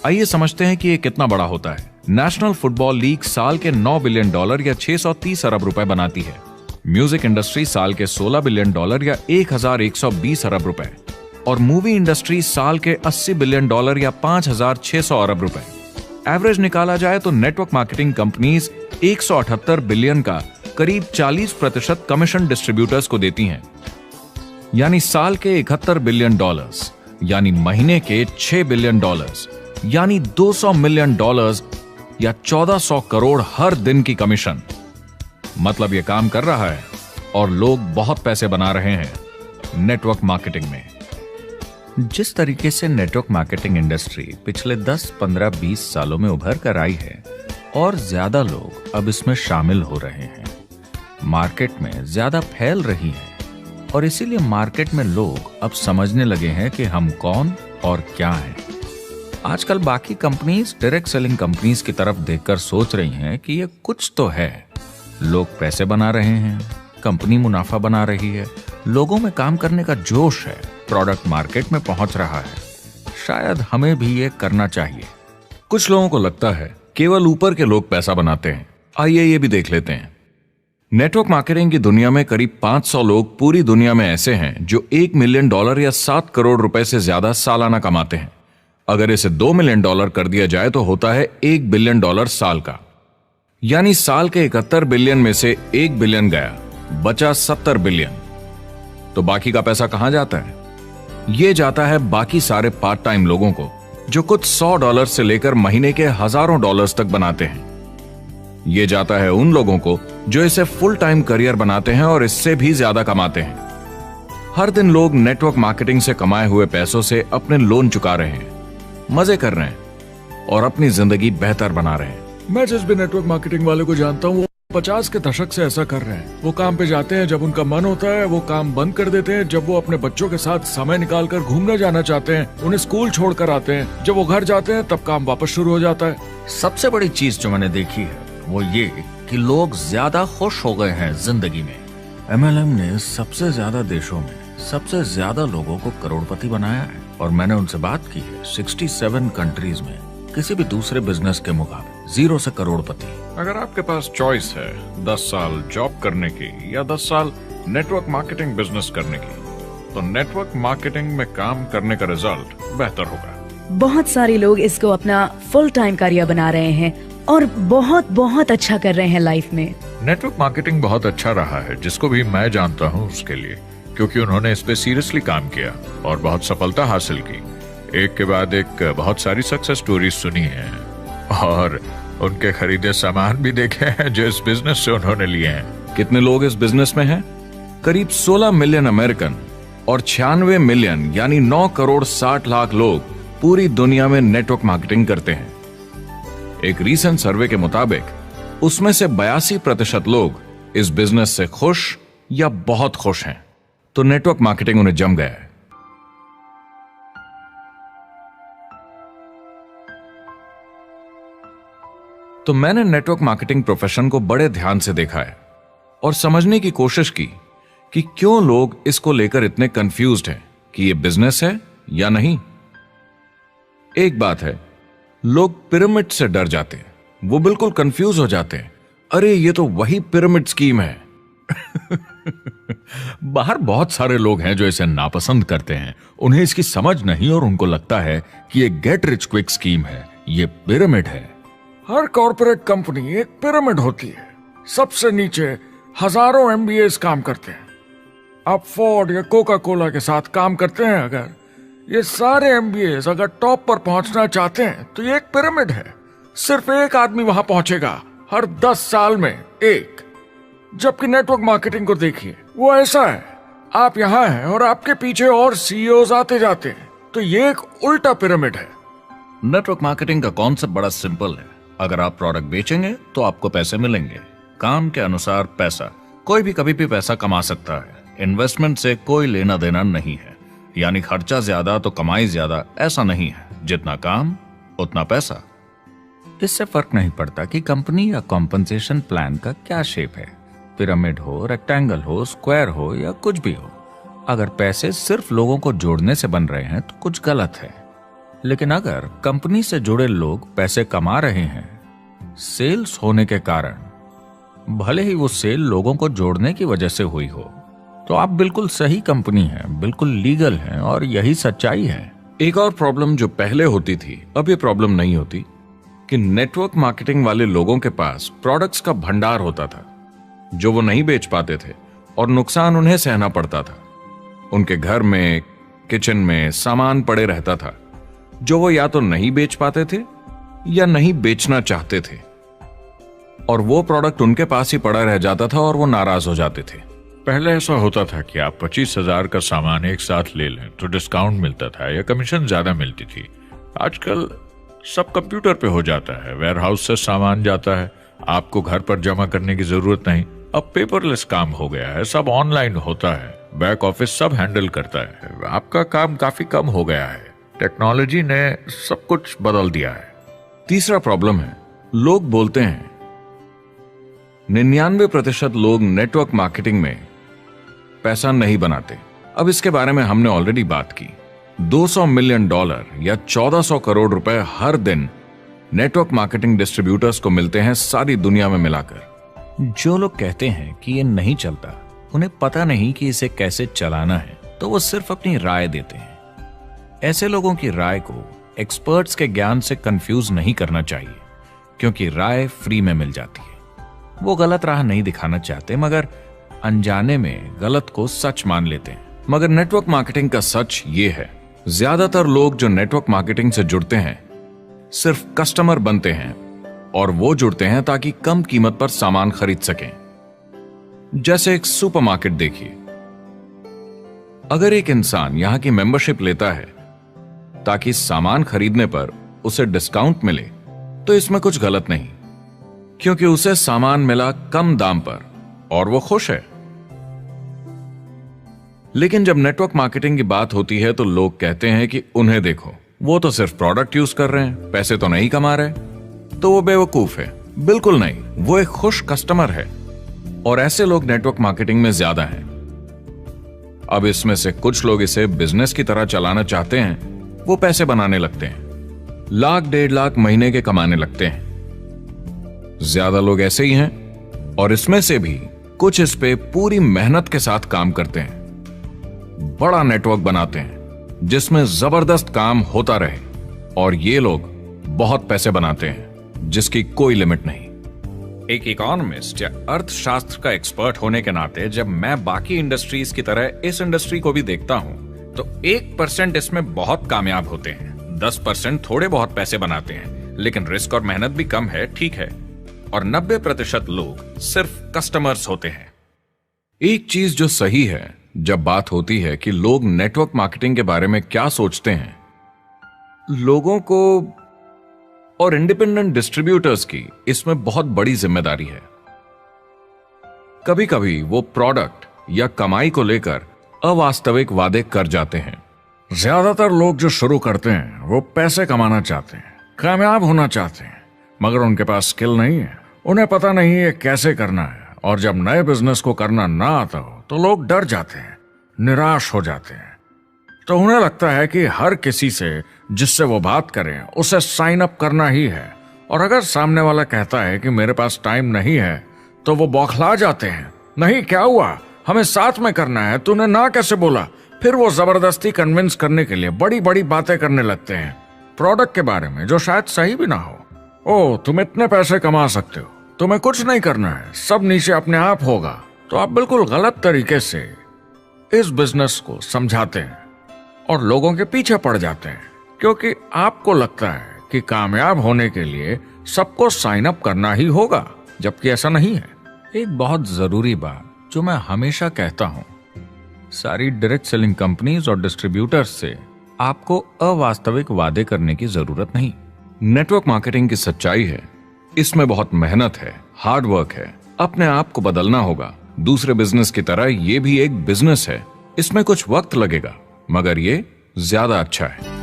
Speaker 2: आइए समझते हैं कि ये कितना बड़ा होता है। नेशनल फुटबॉल लीग साल के $9 बिलियन या 630 अरब रुपए बनाती है। म्यूजिक इंडस्ट्री साल के $16 बिलियन या 1,120 अरब रुपए, और मूवी इंडस्ट्री साल के $80 बिलियन या 5,600 अरब रुपए। एवरेज निकाला जाए तो नेटवर्क मार्केटिंग कंपनीज 178 बिलियन का करीब 40% कमीशन डिस्ट्रीब्यूटर्स को देती हैं, यानी साल के $71 बिलियन, यानी महीने के $6 बिलियन, यानी $200 मिलियन या 1400 करोड़ हर दिन की कमीशन। मतलब ये काम कर रहा है और लोग बहुत पैसे बना रहे हैं नेटवर्क मार्केटिंग में। जिस तरीके से नेटवर्क मार्केटिंग इंडस्ट्री पिछले 10, 15, 20 सालों में उभर कर आई है और ज्यादा लोग अब इसमें शामिल हो रहे हैं, मार्केट में ज्यादा फैल रही है, और इसीलिए मार्केट में लोग अब समझने लगे हैं कि हम कौन और क्या हैं। आजकल बाकी कंपनीज डायरेक्ट सेलिंग कंपनीज की तरफ देखकर सोच रही हैं कि ये कुछ तो है। लोग पैसे बना रहे हैं, कंपनी मुनाफा बना रही है, लोगों में काम करने का जोश है, प्रोडक्ट मार्केट में पहुंच रहा है, शायद हमें भी ये करना चाहिए। कुछ लोगों को लगता है केवल ऊपर के लोग पैसा बनाते हैं। आइए ये भी देख लेते हैं। नेटवर्क मार्केटिंग की दुनिया में करीब 500 लोग पूरी दुनिया में ऐसे हैं जो $1 मिलियन या 7 करोड़ रुपए से ज्यादा सालाना कमाते हैं। अगर इसे $2 मिलियन कर दिया जाए तो होता है $1 बिलियन साल का, यानी साल के 71 बिलियन में से 1 बिलियन गया, बचा 70 बिलियन। तो बाकी का पैसा कहां जाता है? ये जाता है बाकी सारे पार्ट टाइम लोगों को जो कुछ $100 से लेकर महीने के हजारों डॉलर्स तक बनाते हैं। ये जाता है उन लोगों को जो इसे फुल टाइम करियर बनाते हैं और इससे भी ज्यादा कमाते हैं। हर दिन लोग नेटवर्क मार्केटिंग से कमाए हुए पैसों से अपने लोन चुका रहे हैं, मजे कर रहे हैं और अपनी जिंदगी बेहतर बना रहे हैं।
Speaker 5: मैं जिस भी नेटवर्क मार्केटिंग वाले को जानता हूँ वो 50 के दशक से ऐसा कर रहे हैं। वो काम पे जाते हैं जब उनका मन होता है, वो काम बंद कर देते हैं जब वो अपने बच्चों के साथ समय निकालकर घूमने जाना चाहते हैं, उन्हें स्कूल छोड़कर आते हैं, जब वो घर जाते हैं तब काम वापस शुरू हो जाता है।
Speaker 4: सबसे बड़ी चीज जो मैंने देखी है वो ये कि लोग ज्यादा खुश हो गए हैं जिंदगी में। MLM ने सबसे ज्यादा देशों में सबसे ज्यादा लोगों को करोड़पति बनाया है और मैंने उनसे बात की है 67 कंट्रीज में किसी भी दूसरे बिजनेस के मुकाबले 0 से करोड़पति।
Speaker 2: अगर आपके पास चॉइस है 10 साल जॉब करने की या 10 साल नेटवर्क मार्केटिंग बिजनेस करने की, तो नेटवर्क मार्केटिंग में काम करने का रिजल्ट बेहतर होगा।
Speaker 3: बहुत सारे लोग इसको अपना फुल टाइम करियर बना रहे हैं और बहुत बहुत अच्छा कर रहे हैं लाइफ में।
Speaker 2: नेटवर्क मार्केटिंग बहुत अच्छा रहा है, जिसको भी मैं जानता हूँ उसके लिए, क्योंकि उन्होंने इस पे सीरियसली काम किया और बहुत सफलता हासिल की। एक के बाद एक बहुत सारी सक्सेस स्टोरीज सुनी है और उनके खरीदे सामान भी देखे हैं जो इस बिजनेस से उन्होंने लिए हैं।
Speaker 4: कितने लोग इस बिजनेस में हैं?
Speaker 2: करीब 16 मिलियन अमेरिकन और 96 मिलियन यानी 9 करोड़ 60 लाख लोग पूरी दुनिया में नेटवर्क मार्केटिंग करते हैं। एक रीसेंट सर्वे के मुताबिक उसमें से 82% लोग इस बिजनेस से खुश या बहुत खुश हैं। तो नेटवर्क मार्केटिंग उन्हें जम गया है। तो मैंने नेटवर्क मार्केटिंग प्रोफेशन को बड़े ध्यान से देखा है और समझने की कोशिश की कि क्यों लोग इसको लेकर इतने कंफ्यूज्ड हैं कि ये बिजनेस है या नहीं। एक बात है, लोग पिरामिड से डर जाते हैं, वो बिल्कुल कंफ्यूज हो जाते हैं। अरे ये तो वही पिरामिड स्कीम है। बाहर बहुत सारे लोग हैं जो इसे नापसंद करते हैं, उन्हें इसकी समझ नहीं और उनको लगता है कि ये गेट रिच क्विक स्कीम है, ये पिरामिड है।
Speaker 5: हर कॉर्पोरेट कंपनी एक पिरामिड होती है। सबसे नीचे हजारों MBAs काम करते हैं। आप फोर्ड या कोका कोला के साथ काम करते हैं, अगर ये सारे MBAs अगर टॉप पर पहुंचना चाहते हैं तो ये एक पिरामिड है। सिर्फ एक आदमी वहां पहुंचेगा हर 10 साल में, एक। जबकि नेटवर्क मार्केटिंग को देखिए, वो ऐसा है, आप यहां हैं और आपके पीछे और CEOs आते जाते हैं। तो ये एक उल्टा पिरामिड है।
Speaker 4: नेटवर्क मार्केटिंग का कॉन्सेप्ट बड़ा सिंपल है। अगर आप प्रोडक्ट बेचेंगे तो आपको पैसे मिलेंगे, काम के अनुसार पैसा। कोई भी कभी भी पैसा कमा सकता है। इन्वेस्टमेंट से कोई लेना देना नहीं है, यानी खर्चा ज्यादा तो कमाई ज्यादा, ऐसा नहीं है। जितना काम उतना पैसा। इससे फर्क नहीं पड़ता कि कंपनी या कॉम्पनसेशन प्लान का क्या शेप है, पिरामिड हो, रेक्टेंगल हो, स्क्वायर हो या कुछ भी हो। अगर पैसे सिर्फ लोगों को जोड़ने से बन रहे हैं तो कुछ गलत है। लेकिन अगर कंपनी से जुड़े लोग पैसे कमा रहे हैं सेल्स होने के कारण, भले ही वो सेल लोगों को जोड़ने की वजह से हुई हो, तो आप बिल्कुल सही कंपनी है, बिल्कुल लीगल है और यही सच्चाई है।
Speaker 2: एक और प्रॉब्लम जो पहले होती थी, अब ये प्रॉब्लम नहीं होती, कि नेटवर्क मार्केटिंग वाले लोगों के पास प्रोडक्ट्स का भंडार होता था जो वो नहीं बेच पाते थे और नुकसान उन्हें सहना पड़ता था। उनके घर में, किचन में सामान पड़े रहता था जो वो या तो नहीं बेच पाते थे या नहीं बेचना चाहते थे, और वो प्रोडक्ट उनके पास ही पड़ा रह जाता था और वो नाराज हो जाते थे। पहले ऐसा होता था कि आप 25,000 का सामान एक साथ ले लें तो डिस्काउंट मिलता था या कमीशन ज्यादा मिलती थी। आजकल सब कंप्यूटर पे हो जाता है, वेयर हाउस से सामान जाता है, आपको घर पर जमा करने की जरूरत नहीं। अब पेपरलेस काम हो गया है, सब ऑनलाइन होता है, बैक ऑफिस सब हैंडल करता है, आपका काम काफी कम हो गया है। टेक्नोलॉजी ने सब कुछ बदल दिया है। तीसरा प्रॉब्लम है, लोग बोलते हैं 99% लोग नेटवर्क मार्केटिंग में पैसा नहीं बनाते। अब इसके बारे में हमने ऑलरेडी बात की। $200 मिलियन या 1400 करोड़ रुपए हर दिन नेटवर्क मार्केटिंग डिस्ट्रीब्यूटर्स को मिलते हैं सारी दुनिया में मिलाकर।
Speaker 4: जो लोग कहते हैं कि ये नहीं चलता, उन्हें पता नहीं कि इसे कैसे चलाना है, तो वो सिर्फ अपनी राय देते हैं। ऐसे लोगों की राय को एक्सपर्ट्स के ज्ञान से कंफ्यूज नहीं करना चाहिए, क्योंकि राय फ्री में मिल जाती है। वो गलत राह नहीं दिखाना चाहते, मगर अनजाने में गलत को सच मान लेते हैं। मगर नेटवर्क मार्केटिंग का सच ये है, ज्यादातर लोग जो नेटवर्क मार्केटिंग से जुड़ते हैं सिर्फ कस्टमर बनते हैं, और वो जुड़ते हैं ताकि कम कीमत पर सामान खरीद सकें। जैसे एक सुपरमार्केट देखिए, अगर एक इंसान यहां की मेंबरशिप लेता है ताकि सामान खरीदने पर उसे डिस्काउंट मिले, तो इसमें कुछ गलत नहीं, क्योंकि उसे सामान मिला कम दाम पर और वो खुश है। लेकिन जब नेटवर्क मार्केटिंग की बात होती है तो लोग कहते हैं कि उन्हें देखो, वो तो सिर्फ प्रोडक्ट यूज कर रहे हैं, पैसे तो नहीं कमा रहे। तो वो बेवकूफ है,
Speaker 2: बिल्कुल नहीं, वो एक खुश कस्टमर है और ऐसे लोग नेटवर्क मार्केटिंग में ज्यादा हैं। अब इसमें से कुछ लोग इसे बिजनेस की तरह चलाना चाहते हैं, वो पैसे बनाने लगते हैं, लाख 1.5 लाख महीने के कमाने लगते हैं। ज्यादा लोग ऐसे ही हैं और इसमें से भी कुछ इस पे पूरी मेहनत के साथ काम करते हैं, बड़ा नेटवर्क बनाते हैं जिसमें जबरदस्त काम होता रहे, और ये लोग बहुत पैसे बनाते हैं जिसकी कोई लिमिट नहीं। एक इकोनॉमिस्ट या अर्थशास्त्र का एक्सपर्ट होने के नाते जब मैं बाकी इंडस्ट्रीज की तरह इस इंडस्ट्री को भी देखता हूं तो 1% इसमें बहुत कामयाब होते हैं, 10% थोड़े बहुत पैसे बनाते हैं, लेकिन रिस्क और मेहनत भी कम है, ठीक है, और 90% लोग सिर्फ कस्टमर्स होते हैं। एक चीज जो सही है जब बात होती है कि लोग नेटवर्क मार्केटिंग के बारे में क्या सोचते हैं, लोगों को और इंडिपेंडेंट डिस्ट्रीब्यूटर्स की इसमें बहुत बड़ी जिम्मेदारी है। कभी कभी वो प्रोडक्ट या कमाई को लेकर अवास्तविक वादे कर जाते हैं।
Speaker 5: ज्यादातर लोग जो शुरू करते हैं वो पैसे कमाना चाहते हैं, कामयाब होना चाहते हैं, मगर उनके पास स्किल नहीं है, उन्हें पता नहीं है कैसे करना है, और जब नए बिजनेस को करना ना आता हो तो लोग डर जाते हैं, निराश हो जाते हैं। तो उन्हें लगता है कि हर किसी से जिससे वो बात करें उसे साइन अप करना ही है, और अगर सामने वाला कहता है कि मेरे पास टाइम नहीं है तो वो बौखला जाते हैं। नहीं, क्या हुआ, हमें साथ में करना है, तूने ना कैसे बोला। फिर वो जबरदस्ती कन्विंस करने के लिए बड़ी बड़ी बातें करने लगते हैं प्रोडक्ट के बारे में जो शायद सही भी ना हो। ओ, तुम इतने पैसे कमा सकते हो, तुम्हें कुछ नहीं करना है, सब नीचे अपने आप होगा। तो आप बिल्कुल गलत तरीके से इस बिजनेस को समझाते हैं और लोगों के पीछे पड़ जाते हैं, क्योंकि आपको लगता है कि कामयाब होने के लिए सबको साइन अप करना ही होगा, जबकि ऐसा नहीं है।
Speaker 2: एक बहुत जरूरी बात जो मैं हमेशा कहता हूं, सारी डायरेक्ट सेलिंग कंपनीज और डिस्ट्रीब्यूटर्स से आपको अवास्तविक वादे करने की जरूरत नहीं। नेटवर्क मार्केटिंग की सच्चाई है, इसमें बहुत मेहनत है, हार्ड वर्क है, अपने आप को बदलना होगा। दूसरे बिजनेस की तरह ये भी एक बिजनेस है, इसमें कुछ वक्त लगेगा, मगर ये ज्यादा अच्छा है।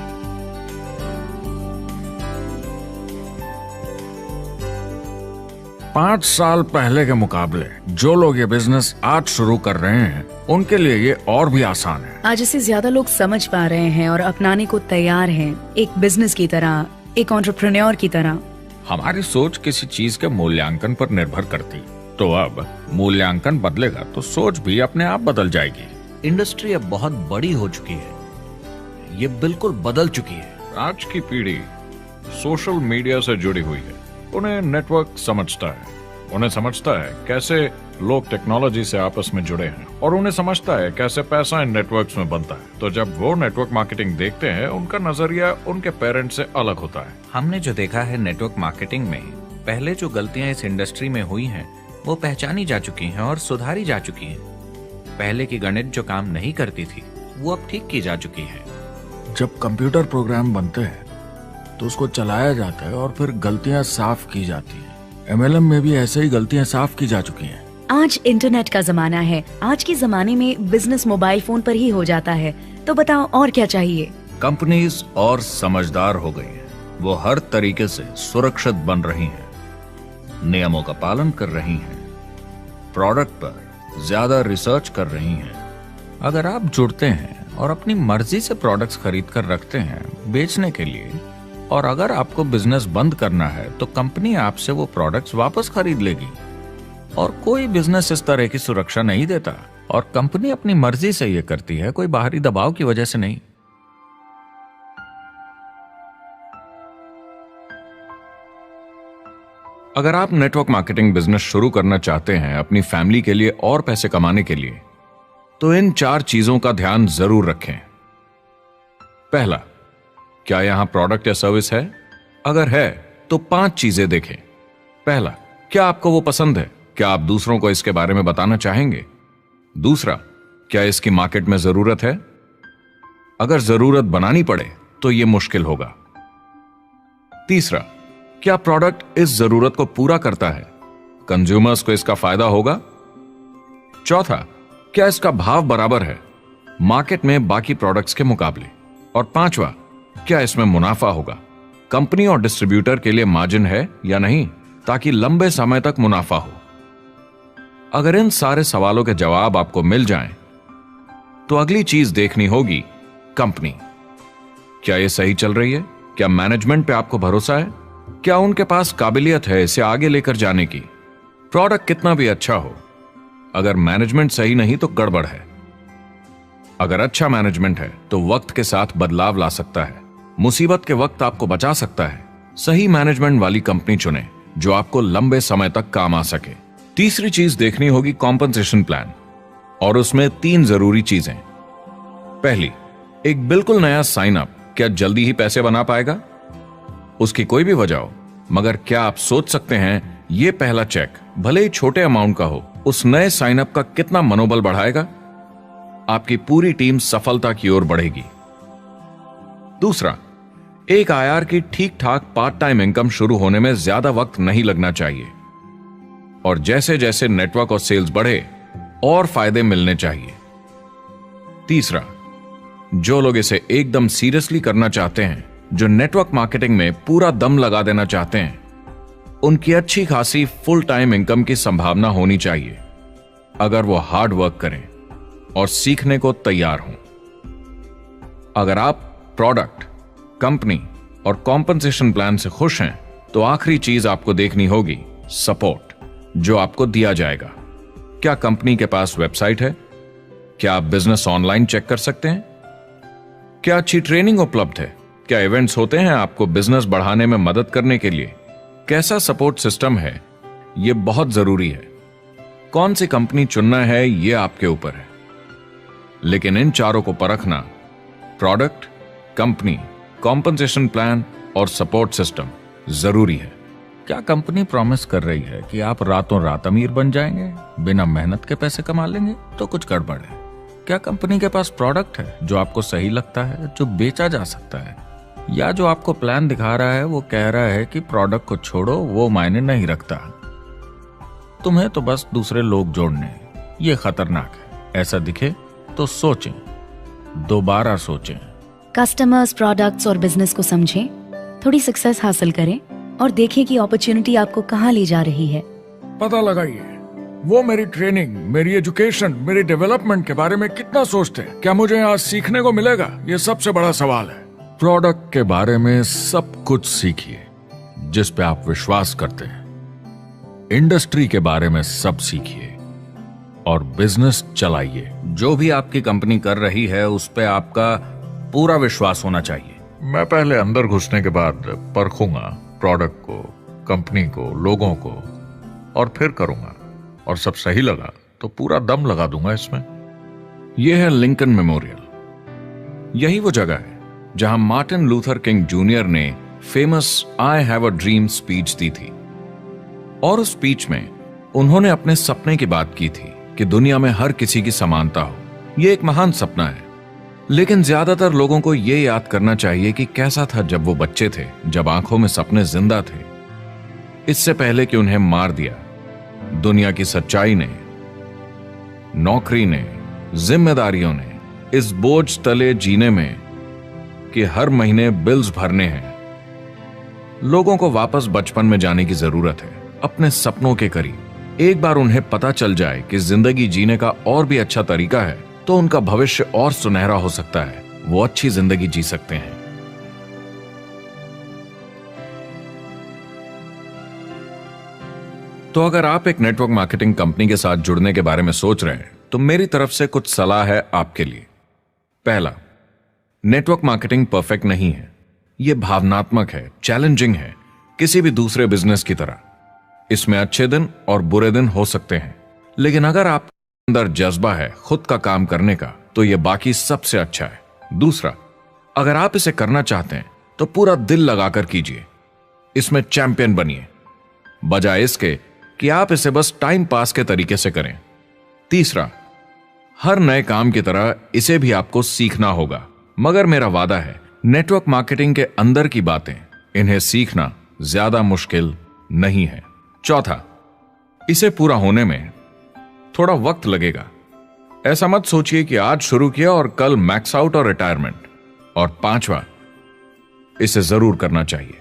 Speaker 5: 5 साल पहले के मुकाबले जो लोग ये बिजनेस आज शुरू कर रहे हैं उनके लिए ये और भी आसान है।
Speaker 3: आज इसे ज्यादा लोग समझ पा रहे हैं और अपनाने को तैयार हैं, एक बिजनेस की तरह, एक एंटरप्रेन्योर की तरह।
Speaker 2: हमारी सोच किसी चीज के मूल्यांकन पर निर्भर करती, तो अब मूल्यांकन बदलेगा तो सोच भी अपने आप बदल जाएगी।
Speaker 4: इंडस्ट्री अब बहुत बड़ी हो चुकी है, ये बिल्कुल बदल चुकी है।
Speaker 2: आज की पीढ़ी सोशल मीडिया से जुड़ी हुई है, उन्हें नेटवर्क समझता है, उन्हें समझता है कैसे लोग टेक्नोलॉजी से आपस में जुड़े हैं, और उन्हें समझता है कैसे पैसा इन नेटवर्क्स में बनता है। तो जब वो नेटवर्क मार्केटिंग देखते हैं, उनका नजरिया उनके पेरेंट्स से अलग होता है।
Speaker 4: हमने जो देखा है नेटवर्क मार्केटिंग में, पहले जो गलतियां इस इंडस्ट्री में हुई हैं वो पहचानी जा चुकी हैं और सुधारी जा चुकी हैं। पहले की गणित जो काम नहीं करती थी वो अब ठीक की जा चुकी है।
Speaker 5: जब कंप्यूटर प्रोग्राम बनते हैं तो उसको चलाया जाता है और फिर गलतियां साफ की जाती हैं। MLM में भी ऐसे ही गलतियां साफ की जा चुकी हैं।
Speaker 3: आज इंटरनेट का जमाना है, आज के जमाने में बिजनेस मोबाइल फोन पर ही हो जाता है, तो बताओ और क्या चाहिए।
Speaker 2: कंपनीज और समझदार हो गई हैं, वो हर तरीके से सुरक्षित बन रही हैं, नियमों का पालन कर रही हैं, प्रोडक्ट पर ज्यादा रिसर्च कर रही हैं।
Speaker 4: अगर आप जुड़ते हैं और अपनी मर्जी से प्रोडक्ट्स खरीद कर रखते हैं बेचने के लिए, और अगर आपको बिजनेस बंद करना है तो कंपनी आपसे वो प्रोडक्ट्स वापस खरीद लेगी। और कोई बिजनेस इस तरह की सुरक्षा नहीं देता, और कंपनी अपनी मर्जी से ये करती है, कोई बाहरी दबाव की वजह से नहीं।
Speaker 2: अगर आप नेटवर्क मार्केटिंग बिजनेस शुरू करना चाहते हैं अपनी फैमिली के लिए और पैसे कमाने के लिए, तो इन 4 चीजों का ध्यान जरूर रखें। पहला, क्या यहां प्रोडक्ट या सर्विस है? अगर है तो 5 चीजें देखें। पहला, क्या आपको वो पसंद है? क्या आप दूसरों को इसके बारे में बताना चाहेंगे? दूसरा, क्या इसकी मार्केट में जरूरत है? अगर जरूरत बनानी पड़े तो यह मुश्किल होगा। तीसरा, क्या प्रोडक्ट इस जरूरत को पूरा करता है? कंज्यूमर्स को इसका फायदा होगा? चौथा, क्या इसका भाव बराबर है मार्केट में बाकी प्रोडक्ट्स के मुकाबले? और पांचवा, क्या इसमें मुनाफा होगा? कंपनी और डिस्ट्रीब्यूटर के लिए मार्जिन है या नहीं? ताकि लंबे समय तक मुनाफा हो। अगर इन सारे सवालों के जवाब आपको मिल जाएं, तो अगली चीज देखनी होगी कंपनी। क्या ये सही चल रही है? क्या मैनेजमेंट पे आपको भरोसा है? क्या उनके पास काबिलियत है इसे आगे लेकर जाने की? प्रोडक्ट कितना भी अच्छा हो, अगर मैनेजमेंट सही नहीं तो गड़बड़ है। अगर अच्छा मैनेजमेंट है तो वक्त के साथ बदलाव ला सकता है, मुसीबत के वक्त आपको बचा सकता है। सही मैनेजमेंट वाली कंपनी चुने जो आपको लंबे समय तक काम आ सके। तीसरी चीज देखनी होगी कॉम्पनसेशन प्लान, और उसमें 3 जरूरी चीजें। पहली, एक बिल्कुल नया साइन अप क्या जल्दी ही पैसे बना पाएगा? उसकी कोई भी वजह हो, मगर क्या आप सोच सकते हैं यह पहला चेक, भले ही छोटे अमाउंट का हो, उस नए साइन अप का कितना मनोबल बढ़ाएगा? आपकी पूरी टीम सफलता की ओर बढ़ेगी। दूसरा, एक आईआर की ठीक ठाक पार्ट टाइम इनकम शुरू होने में ज्यादा वक्त नहीं लगना चाहिए, और जैसे जैसे नेटवर्क और सेल्स बढ़े और फायदे मिलने चाहिए। तीसरा, जो लोग इसे एकदम सीरियसली करना चाहते हैं, जो नेटवर्क मार्केटिंग में पूरा दम लगा देना चाहते हैं, उनकी अच्छी खासी फुल टाइम इनकम की संभावना होनी चाहिए, अगर वो हार्ड वर्क करें और सीखने को तैयार हों। अगर आप प्रोडक्ट, कंपनी और कॉम्पनसेशन प्लान से खुश हैं, तो आखिरी चीज आपको देखनी होगी सपोर्ट, जो आपको दिया जाएगा। क्या कंपनी के पास वेबसाइट है? क्या आप बिजनेस ऑनलाइन चेक कर सकते हैं? क्या अच्छी ट्रेनिंग उपलब्ध है? क्या इवेंट्स होते हैं आपको बिजनेस बढ़ाने में मदद करने के लिए? कैसा सपोर्ट सिस्टम है? यह बहुत जरूरी है। कौन सी कंपनी चुनना है यह आपके ऊपर है, लेकिन इन चारों को परखना, प्रोडक्ट, कंपनी, कॉम्पनसेशन प्लान और सपोर्ट सिस्टम, जरूरी है।
Speaker 4: क्या कंपनी प्रॉमिस कर रही है कि आप रातों रात अमीर बन जाएंगे, बिना मेहनत के पैसे कमा लेंगे? तो कुछ गड़बड़ है। क्या कंपनी के पास प्रोडक्ट है जो आपको सही लगता है, जो बेचा जा सकता है? या जो आपको प्लान दिखा रहा है वो कह रहा है कि प्रोडक्ट को छोड़ो, वो मायने नहीं रखता, तुम्हें तो बस दूसरे लोग जोड़ने हैं? ये खतरनाक है। ऐसा दिखे तो सोचें, दोबारा सोचें।
Speaker 3: कस्टमर्स, प्रोडक्ट्स और बिजनेस को समझें, थोड़ी सक्सेस हासिल करें और देखें कि अपॉर्चुनिटी आपको कहां ले जा रही है।
Speaker 5: पता लगाइए वो मेरी ट्रेनिंग, मेरी एजुकेशन, मेरी डेवलपमेंट के बारे में कितना सोचते हैं। क्या मुझे आज सीखने को मिलेगा? ये सबसे बड़ा सवाल है।
Speaker 2: प्रोडक्ट के बारे में सब कुछ सीखिए जिस पे आप विश्वास करते हैं। इंडस्ट्री के बारे में सब सीखिए और बिजनेस चलाइए।
Speaker 4: जो भी आपकी कंपनी कर रही है उस पे आपका पूरा विश्वास होना चाहिए।
Speaker 2: मैं पहले अंदर घुसने के बाद परखूंगा प्रोडक्ट को, कंपनी को, लोगों को, और फिर करूंगा, और सब सही लगा तो पूरा दम लगा दूंगा इसमें। यह है लिंकन मेमोरियल। यही वो जगह है जहां मार्टिन लूथर किंग जूनियर ने famous I have a dream speech दी थी, और उस स्पीच में उन्होंने अपने सपने की बात की थी कि दुनिया में हर किसी की समानता हो। यह एक महान सपना है, लेकिन ज्यादातर लोगों को यह याद करना चाहिए कि कैसा था जब वो बच्चे थे, जब आंखों में सपने जिंदा थे, इससे पहले कि उन्हें मार दिया दुनिया की सच्चाई ने, नौकरी ने, जिम्मेदारियों ने, इस बोझ तले जीने में कि हर महीने बिल्स भरने हैं। लोगों को वापस बचपन में जाने की जरूरत है, अपने सपनों के करीब। एक बार उन्हें पता चल जाए कि जिंदगी जीने का और भी अच्छा तरीका है, तो उनका भविष्य और सुनहरा हो सकता है, वो अच्छी जिंदगी जी सकते हैं। तो अगर आप एक नेटवर्क मार्केटिंग कंपनी के साथ जुड़ने के बारे में सोच रहे हैं, तो मेरी तरफ से कुछ सलाह है आपके लिए। पहला, नेटवर्क मार्केटिंग परफेक्ट नहीं है। यह भावनात्मक है, चैलेंजिंग है, किसी भी दूसरे बिजनेस की तरह। इसमें अच्छे दिन और बुरे दिन हो सकते हैं, लेकिन अगर आप अंदर जज्बा है खुद का काम करने का, तो यह बाकी सबसे अच्छा है। दूसरा, अगर आप इसे करना चाहते हैं तो पूरा दिल लगाकर कीजिए, इसमें चैंपियन बनिए, बजाय इसके कि आप इसे बस टाइम पास के तरीके से करें। तीसरा, हर नए काम की तरह इसे भी आपको सीखना होगा, मगर मेरा वादा है नेटवर्क मार्केटिंग के अंदर की बातें, इन्हें सीखना ज्यादा मुश्किल नहीं है। चौथा, इसे पूरा होने में थोड़ा वक्त लगेगा। ऐसा मत सोचिए कि आज शुरू किया और कल मैक्स आउट और रिटायरमेंट। और पांचवा, इसे जरूर करना चाहिए।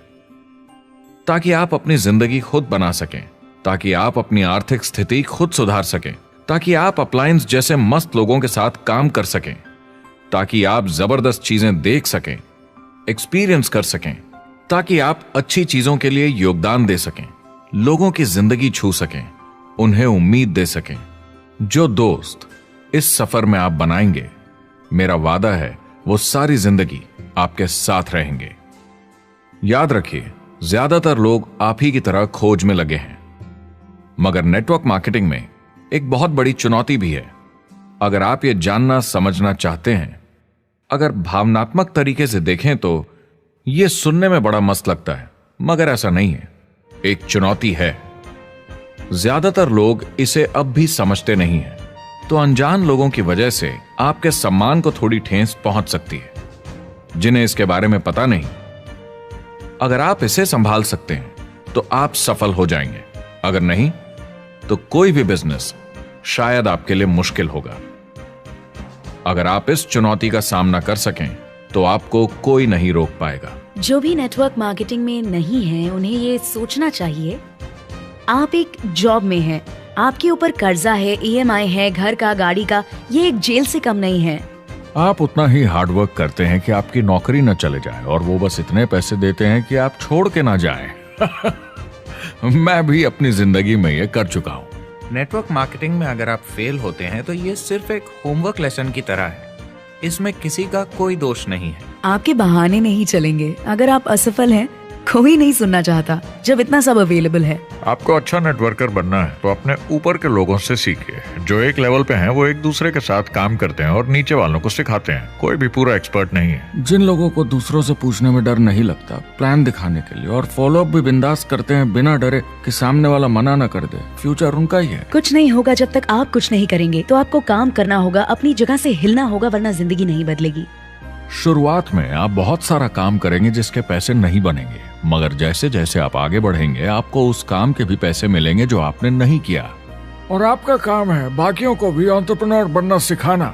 Speaker 2: ताकि आप अपनी जिंदगी खुद बना सकें, ताकि आप अपनी आर्थिक स्थिति खुद सुधार सकें, ताकि आप अप्लायंस जैसे मस्त लोगों के साथ काम कर सकें, ताकि आप जबरदस्त चीजें देख सकें, एक्सपीरियंस कर सकें, ताकि आप अच्छी चीजों के लिए योगदान दे सकें, लोगों की जिंदगी छू सकें, उन्हें उम्मीद दे सकें। जो दोस्त इस सफर में आप बनाएंगे, मेरा वादा है वो सारी जिंदगी आपके साथ रहेंगे। याद रखिए, ज्यादातर लोग आप ही की तरह खोज में लगे हैं, मगर नेटवर्क मार्केटिंग में एक बहुत बड़ी चुनौती भी है। अगर आप ये जानना समझना चाहते हैं, अगर भावनात्मक तरीके से देखें तो ये सुनने में बड़ा मस्त लगता है, मगर ऐसा नहीं है। एक चुनौती है। ज्यादातर लोग इसे अब भी समझते नहीं हैं, तो अनजान लोगों की वजह से आपके सम्मान को थोड़ी ठेस पहुंच सकती है, जिन्हें इसके बारे में पता नहीं। अगर आप इसे संभाल सकते हैं तो आप सफल हो जाएंगे, अगर नहीं तो कोई भी बिजनेस शायद आपके लिए मुश्किल होगा। अगर आप इस चुनौती का सामना कर सकें तो आपको कोई नहीं रोक पाएगा।
Speaker 3: जो भी नेटवर्क मार्केटिंग में नहीं है, उन्हें ये सोचना चाहिए, आप एक जॉब में हैं, आपके ऊपर कर्जा है, EMI है, घर का, गाड़ी का, ये एक जेल से कम नहीं है।
Speaker 5: आप उतना ही हार्डवर्क करते हैं कि आपकी नौकरी न चले जाए, और वो बस इतने पैसे देते हैं कि आप छोड़ के ना जाएं। मैं भी अपनी जिंदगी में ये कर चुका हूं।
Speaker 4: नेटवर्क मार्केटिंग में अगर आप फेल होते हैं तो ये सिर्फ एक होमवर्क लेसन की तरह है। इसमें किसी का कोई दोष नहीं है।
Speaker 3: आपके बहाने नहीं चलेंगे। अगर आप असफल हैं, कोई नहीं सुनना चाहता जब इतना सब अवेलेबल है।
Speaker 5: आपको अच्छा नेटवर्कर बनना है तो अपने ऊपर के लोगों से सीखिए। जो एक लेवल पे हैं, वो एक दूसरे के साथ काम करते हैं और नीचे वालों को सिखाते हैं। कोई भी पूरा एक्सपर्ट नहीं है। जिन लोगों को दूसरों से पूछने में डर नहीं लगता, प्लान दिखाने के लिए और फॉलो अप भी बिंदास करते हैं बिना डरे कि सामने वाला मना न कर दे, फ्यूचर उनका ही है।
Speaker 3: कुछ नहीं होगा जब तक आप कुछ नहीं करेंगे। तो आपको काम करना होगा, अपनी जगह से हिलना होगा, वरना जिंदगी नहीं बदलेगी।
Speaker 5: शुरुआत में आप बहुत सारा काम करेंगे जिसके पैसे नहीं बनेंगे, मगर जैसे जैसे आप आगे बढ़ेंगे आपको उस काम के भी पैसे मिलेंगे जो आपने नहीं किया। और आपका काम है बाकियों को भी एंटरप्रेन्योर बनना सिखाना।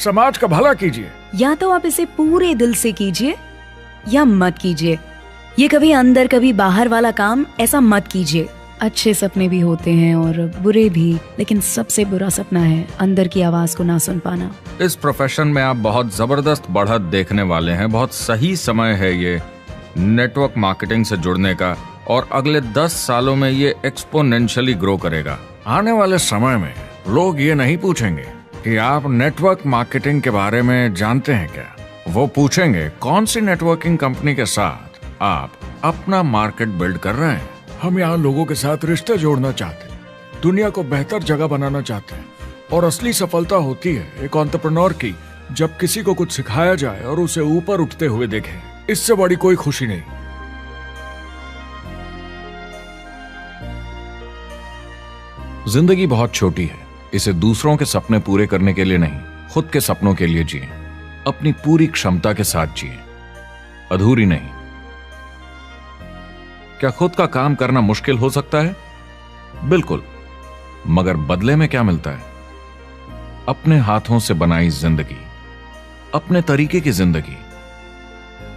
Speaker 5: समाज का भला कीजिए।
Speaker 3: या तो आप इसे पूरे दिल से कीजिए या मत कीजिए। ये कभी अंदर कभी बाहर वाला काम ऐसा मत कीजिए। अच्छे सपने भी होते हैं और बुरे भी, लेकिन सबसे बुरा सपना है अंदर की आवाज को ना सुन पाना।
Speaker 2: इस प्रोफेशन में आप बहुत जबरदस्त बढ़त देखने वाले हैं। बहुत सही समय है ये नेटवर्क मार्केटिंग से जुड़ने का, और अगले 10 सालों में ये एक्सपोनेंशियली ग्रो करेगा।
Speaker 5: आने वाले समय में लोग ये नहीं पूछेंगे कि आप नेटवर्क मार्केटिंग के बारे में जानते हैं क्या। वो पूछेंगे कौन सी नेटवर्किंग कंपनी के साथ आप अपना मार्केट बिल्ड कर रहे हैं। हम यहाँ लोगों के साथ रिश्ते जोड़ना चाहते हैं, दुनिया को बेहतर जगह बनाना चाहते हैं। और असली सफलता होती है एक एंटरप्रेन्योर की, जब किसी को कुछ सिखाया जाए और उसे ऊपर उठते हुए देखें। इससे बड़ी कोई खुशी नहीं।
Speaker 2: जिंदगी बहुत छोटी है, इसे दूसरों के सपने पूरे करने के लिए नहीं, खुद के सपनों के लिए जिए। अपनी पूरी क्षमता के साथ जिए, अधूरी नहीं। क्या खुद का काम करना मुश्किल हो सकता है? बिल्कुल, मगर बदले में क्या मिलता है? अपने हाथों से बनाई जिंदगी, अपने तरीके की जिंदगी,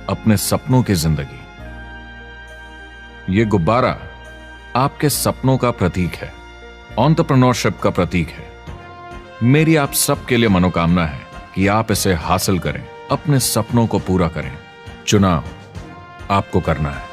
Speaker 2: अपने सपनों की जिंदगी। यह गुब्बारा आपके सपनों का प्रतीक है, एंटरप्रेन्योरशिप का प्रतीक है। मेरी आप सबके लिए मनोकामना है कि आप इसे हासिल करें, अपने सपनों को पूरा करें। चुनाव आपको करना है।